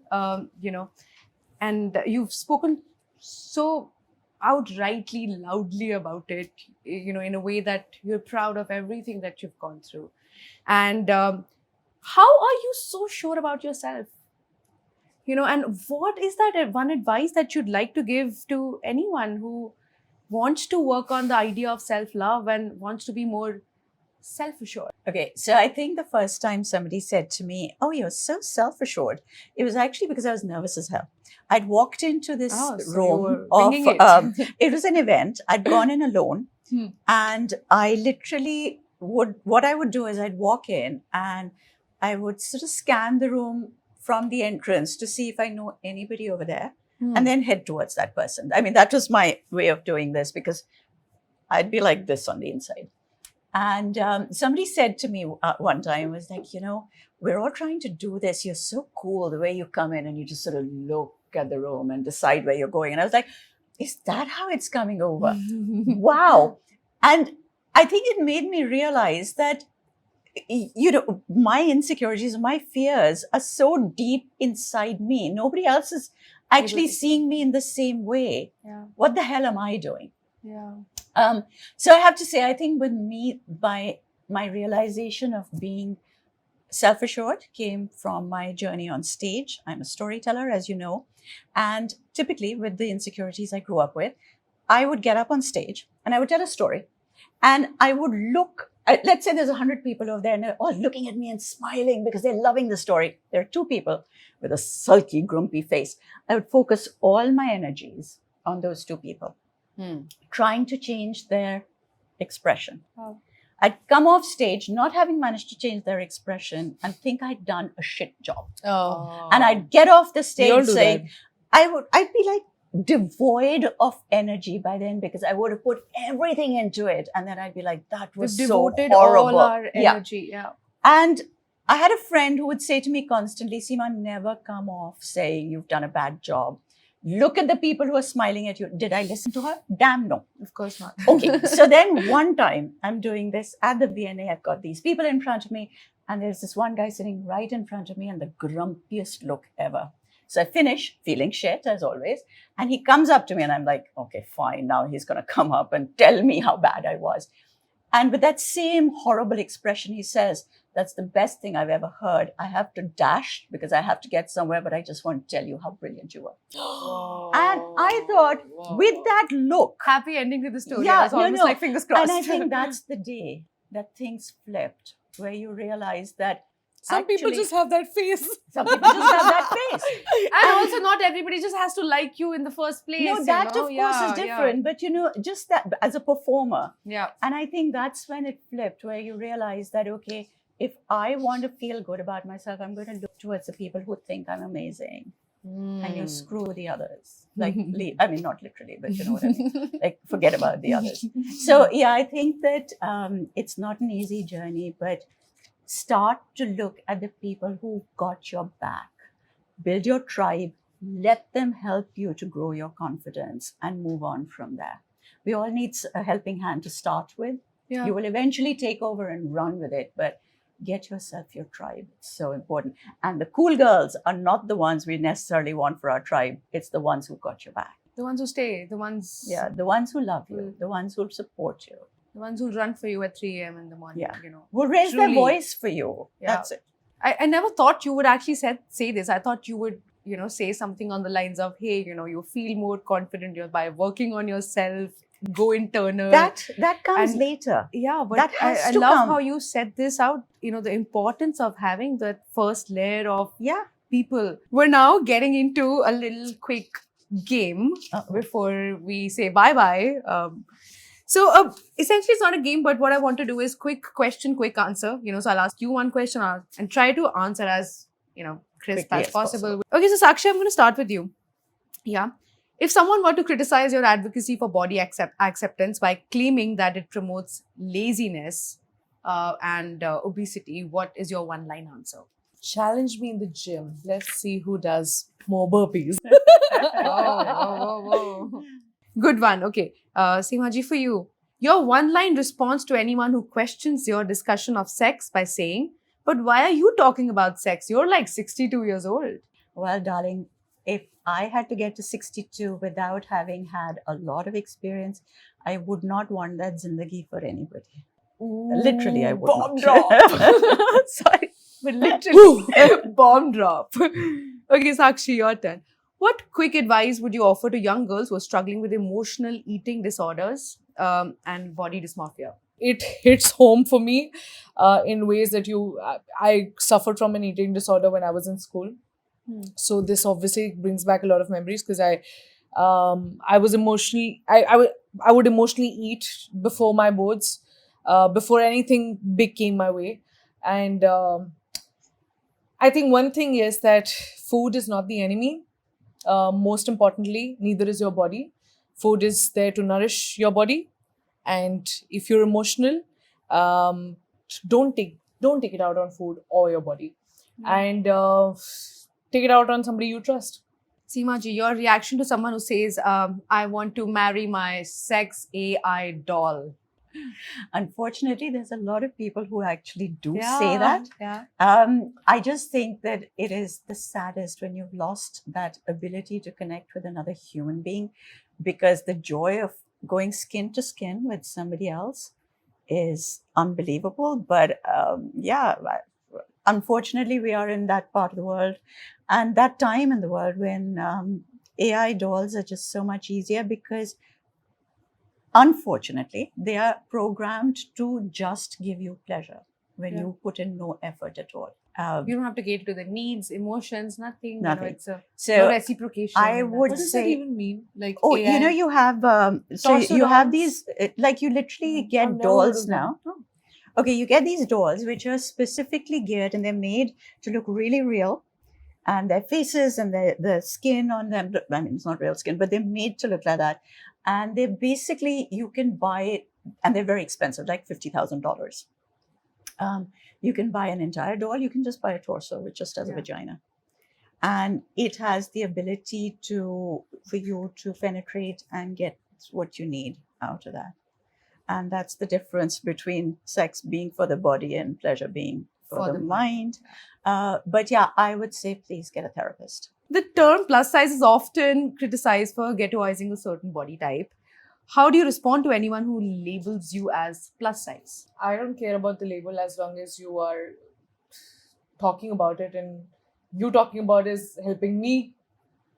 and you've spoken so outrightly, loudly about it, in a way that you're proud of everything that you've gone through. And how are you so sure about yourself? And what is that one advice that you'd like to give to anyone who wants to work on the idea of self-love and wants to be more self-assured? Okay, so I think the first time somebody said to me, "Oh, you're so self-assured," it was actually because I was nervous as hell. I'd walked into this Oh, so you room were of, winging it. it was an event. I'd gone in alone, and I literally what I would do is I'd walk in and I would sort of scan the room from the entrance to see if I know anybody over there, and then head towards that person. I mean, that was my way of doing this because I'd be like this on the inside. And somebody said to me one time, was like, we're all trying to do this. You're so cool the way you come in and you just sort of look at the room and decide where you're going. And I was like, is that how it's coming over? Wow. And I think it made me realize that my insecurities, my fears are so deep inside me. Nobody else is actually seeing me in the same way. Yeah. What the hell am I doing? Yeah. So I have to say, I think with me, by my realization of being self-assured came from my journey on stage. I'm a storyteller, as you know. And typically with the insecurities I grew up with, I would get up on stage and I would tell a story. And I would look, let's say there's 100 people over there and they're all looking at me and smiling because they're loving the story. There are 2 people with a sulky, grumpy face. I would focus all my energies on those 2 people, trying to change their expression. Wow. I'd come off stage, not having managed to change their expression, and think I'd done a shit job. Oh. And I'd get off the We all stage do saying, that. I'd be like devoid of energy by then because I would have put everything into it. And then I'd be like, that was We've so devoted horrible. all our Yeah. energy. Yeah. And I had a friend who would say to me constantly, Seema, never come off saying you've done a bad job. Look at the people who are smiling at you. Did I listen to her? Damn no. Of course not. Okay. So then one time I'm doing this at the VNA. I've got these people in front of me. And there's this one guy sitting right in front of me and the grumpiest look ever. So I finish feeling shit as always. And he comes up to me and I'm like, okay, fine. Now he's going to come up and tell me how bad I was. And with that same horrible expression, he says, that's the best thing I've ever heard. I have to dash because I have to get somewhere, but I just want to tell you how brilliant you were. And I thought, with that look, Happy ending to the story. Yeah, I was almost no. like fingers crossed. and I think that's the day that things flipped, where you realize that Some people actually- just have that face. some people just have that face. and also not everybody just has to like you in the first place. No, that of course is different. But just that as a performer. Yeah. And I think that's when it flipped, where you realize that, okay, if I want to feel good about myself, I'm going to look towards the people who think I'm amazing. And you screw the others. Like, I mean, not literally, but you know what I mean. Like, forget about the others. So, yeah, I think that it's not an easy journey, but start to look at the people who got your back. Build your tribe. Let them help you to grow your confidence and move on from there. We all need a helping hand to start with. Yeah. You will eventually take over and run with it, but get yourself your tribe. It's so important. And the cool girls are not the ones we necessarily want for our tribe. It's the ones who got your back. The ones who stay, the ones The ones who love you, the ones who support you, the ones who run for you at 3 a.m. in the morning, Yeah. you know. who raise Truly. their voice for you. Yeah. That's it. I never thought you would actually say this. I thought you would, say something on the lines of, hey, you feel more confident by working on yourself, go internal. That comes And- later. Yeah, but That has I to love come. how you set this out, the importance of having that first layer of Yeah. people. We're now getting into a little quick game Uh-oh. before we say bye-bye. So essentially it's not a game, but what I want to do is quick question, quick answer. So I'll ask you one question and try to answer as, crisp Quickly as as possible. Okay, so Sakshi, I'm going to start with you. Yeah. If someone were to criticize your advocacy for body acceptance by claiming that it promotes laziness and obesity, what is your one-line answer? Challenge me in the gym. Let's see who does more burpees. Whoa. Good one. Okay. Seema ji, for you, your one-line response to anyone who questions your discussion of sex by saying, but why are you talking about sex? You're like 62 years old. Well, darling, if I had to get to 62 without having had a lot of experience, I would not want that zindagi for anybody. Literally, I would Bomb not. drop. Sorry, but literally, bomb drop. Okay, Sakshi, your turn. What quick advice would you offer to young girls who are struggling with emotional eating disorders and body dysmorphia? It hits home for me in ways that I suffered from an eating disorder when I was in school. So this obviously brings back a lot of memories because I was emotionally, I would emotionally eat before my boards, before anything big came my way. And I think one thing is that food is not the enemy. Most importantly, neither is your body. Food is there to nourish your body. And if you're emotional, don't take it out on food or your body. And take it out on somebody you trust. Seema ji, your reaction to someone who says, I want to marry my sex AI doll. Unfortunately, there's a lot of people who actually do Yeah, say that. Yeah. I just think that it is the saddest when you've lost that ability to connect with another human being, because the joy of going skin to skin with somebody else is unbelievable. But unfortunately, we are in that part of the world and that time in the world when AI dolls are just so much easier, because unfortunately, they are programmed to just give you pleasure when you put in no effort at all. You don't have to cater to the needs, emotions, nothing. Nothing. You know, it's no So reciprocation. I in that would What does say, that even mean? Like, oh, AI? you know, you have so Torso you have dolls? these like you literally I've get never heard dolls of them. now. Oh. Okay, you get these dolls which are specifically geared and they're made to look really real, and their faces and the skin on them. I mean, it's not real skin, but they're made to look like that. And they're basically, you can buy it, and they're very expensive, like $50,000. You can buy an entire doll. You can just buy a torso, which just has a vagina, and it has the ability for you to penetrate and get what you need out of that. And that's the difference between sex being for the body and pleasure being for the mind. But yeah, I would say please get a therapist. The term plus size is often criticized for ghettoizing a certain body type. How do you respond to anyone who labels you as plus size? I don't care about the label as long as you are talking about it, and you talking about it is helping me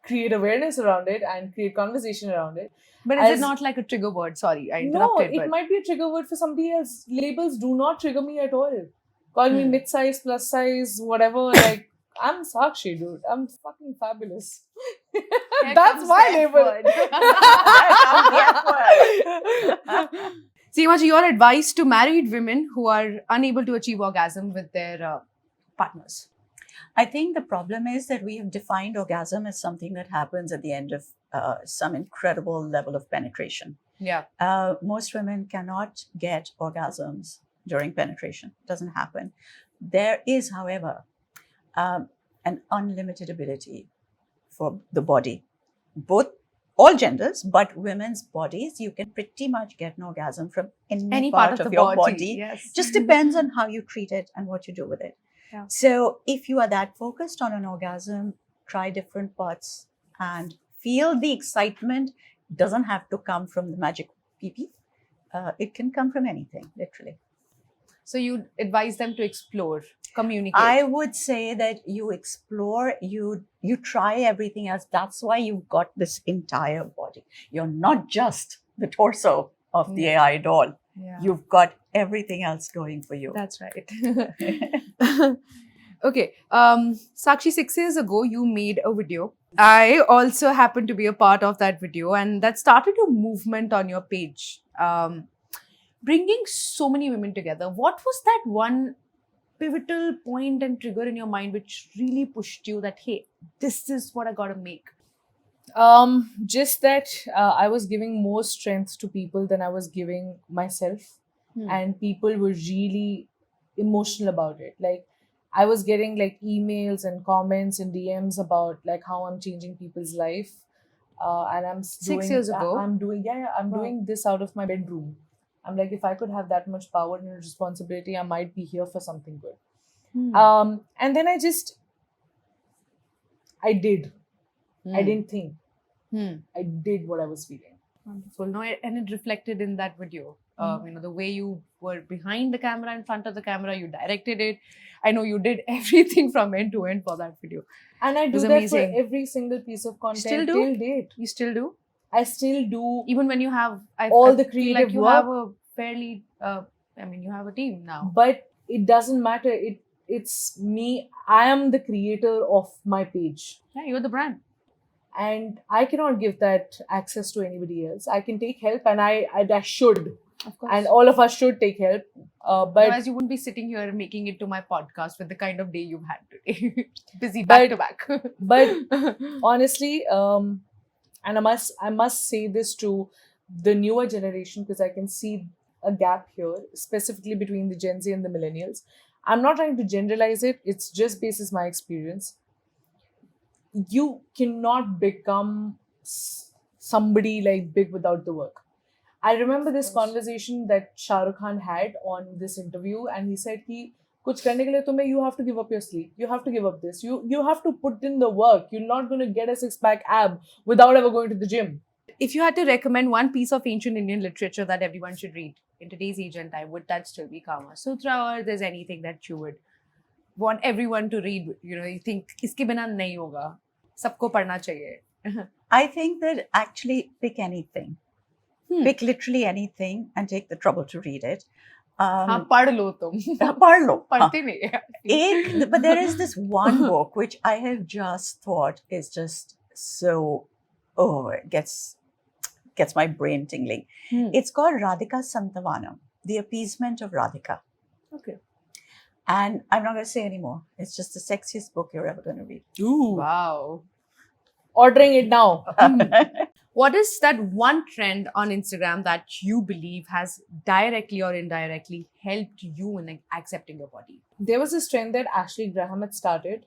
create awareness around it and create conversation around it. But is it not like a trigger word? Sorry, I No, interrupted. it might be a trigger word for somebody else. Labels do not trigger me at all. Call me mid-size, plus size, whatever. Like, I'm Sakshi, dude. I'm fucking fabulous. That's my label. Seema ji, your advice to married women who are unable to achieve orgasm with their partners? I think the problem is that we have defined orgasm as something that happens at the end of some incredible level of penetration. Yeah. Most women cannot get orgasms during penetration. It doesn't happen. There is, however, an unlimited ability for the body, all genders, but women's bodies, you can pretty much get an orgasm from any part of your body. Yes. Just depends on how you treat it and what you do with it. Yeah. So if you are that focused on an orgasm, try different parts and feel the excitement. It doesn't have to come from the magic pee-pee. It can come from anything, literally. So you advise them to explore, communicate. I would say that you explore, you try everything else. That's why you've got this entire body. You're not just the torso of the AI doll. Yeah. You've got everything else going for you. That's right. Okay. Sakshi, 6 years ago, you made a video. I also happened to be a part of that video, and that started a movement on your page. Bringing so many women together. What was that one pivotal point and trigger in your mind which really pushed you that, hey, this is what I gotta make? Just that I was giving more strength to people than I was giving myself. And people were really emotional about it. Like, I was getting like emails and comments and DMs about like how I'm changing people's life. And I'm 6 years ago? I'm doing doing this out of my bedroom. I'm like, if I could have that much power and responsibility, I might be here for something good. And then I did. I didn't think. I did what I was feeling. Wonderful. No, and it reflected in that video. You know, the way you were behind the camera, in front of the camera, you directed it. I know you did everything from end to end for that video. And I do that amazing. for every single piece of content Still do? till date. You still do? I still do. Even when you have all the feel creative like you work. have a fairly, you have a team now. But it doesn't matter. It's me. I am the creator of my page. Yeah, you're the brand. And I cannot give that access to anybody else. I can take help, and I should. Of course. And all of us should take help. But otherwise, you wouldn't be sitting here making it to my podcast with the kind of day you've had today. Busy back to back. But honestly, and I must say this to the newer generation, because I can see a gap here, specifically between the Gen Z and the millennials. I'm not trying to generalize it. It's just basis my experience. You cannot become somebody like big without the work. I remember this Of course. conversation that Shah Rukh Khan had on this interview, and he said कि कुछ करने के लिए तुम्हें you have to give up your sleep, you have to give up this, you have to put in the work. You're not going to get a six-pack ab without ever going to the gym. If you had to recommend one piece of ancient Indian literature that everyone should read in today's age and time, would that still be Kamasutra, or there's anything that you would want everyone to read? You know, you think इसके बिना नहीं होगा, सबको पढ़ना चाहिए. I think that actually pick anything. Pick literally anything and take the trouble to read it. हाँ, पढ़ लो तुम. पढ़ लो. पढ़ते नहीं हैं. But there is this one book which I have just thought is just so, it gets my brain tingling. It's called Radhika Santavanam, The Appeasement of Radhika. Okay. And I'm not going to say anymore. It's just the sexiest book you're ever going to read. Ooh. Wow. Ordering it now. What is that one trend on Instagram that you believe has directly or indirectly helped you in accepting your body? There was this trend that Ashley Graham had started.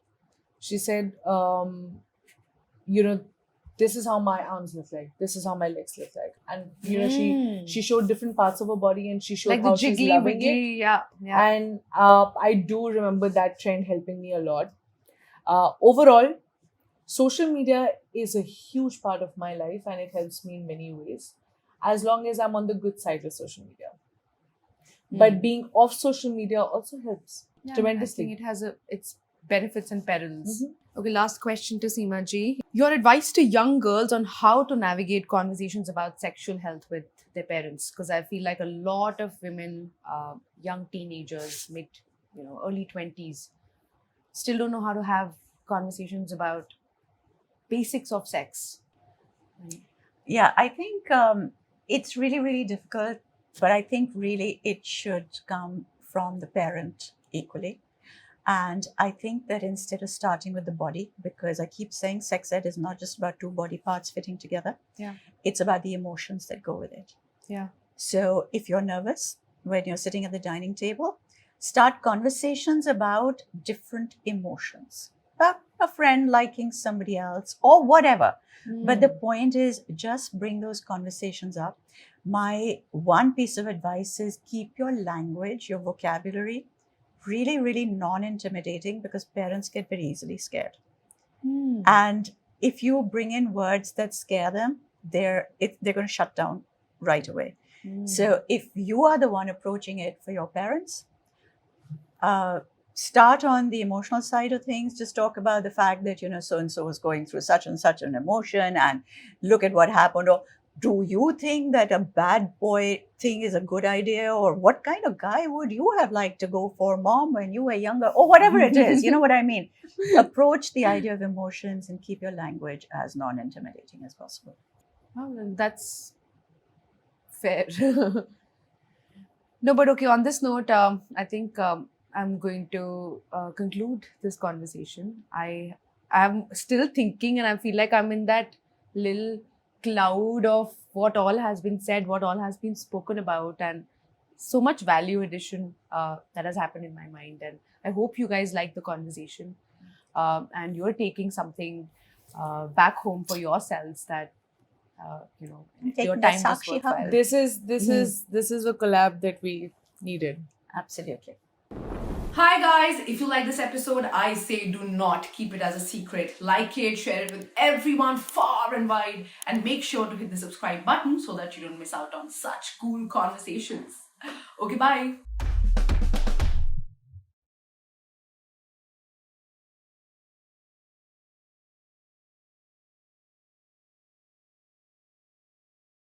She said, you know, this is how my arms look like. This is how my legs look like. And, you know, she showed different parts of her body, and she showed Like how the she's jiggly loving it. wiggly, yeah. And I do remember that trend helping me a lot. Overall, social media is a huge part of my life, and it helps me in many ways, as long as I'm on the good side of social media. But being off social media also helps tremendously. I think it has its benefits and perils. Okay, last question to Seema ji. Your advice to young girls on how to navigate conversations about sexual health with their parents, because I feel like a lot of women, young teenagers, early 20s, still don't know how to have conversations about basics of sex. Yeah, I think it's really, really difficult, but I think really it should come from the parent equally. And I think that instead of starting with the body, because I keep saying sex ed is not just about two body parts fitting together. Yeah. It's about the emotions that go with it. Yeah. So if you're nervous when you're sitting at the dining table, start conversations about different emotions. About a friend liking somebody else or whatever. But the point is, just bring those conversations up. My one piece of advice is keep your language, your vocabulary, really, really non-intimidating, because parents get very easily scared. And if you bring in words that scare them, they're going to shut down right away. So if you are the one approaching it for your parents, start on the emotional side of things. Just talk about the fact that, so-and-so was going through such and such an emotion, and look at what happened. Or do you think that a bad boy thing is a good idea? Or what kind of guy would you have liked to go for, mom, when you were younger? Or whatever it is, you know what I mean? Approach the idea of emotions and keep your language as non-intimidating as possible. Oh, that's fair. No, but okay, on this note, I think I'm going to conclude this conversation. I'm still thinking, and I feel like I'm in that little cloud of what all has been said, what all has been spoken about, and so much value addition that has happened in my mind. And I hope you guys like the conversation, and you're taking something back home for yourselves that your time was worthwhile. This is a collab that we needed. Absolutely. Hi guys, if you like this episode, I say do not keep it as a secret. Like it, share it with everyone far and wide, and make sure to hit the subscribe button so that you don't miss out on such cool conversations. Okay, bye.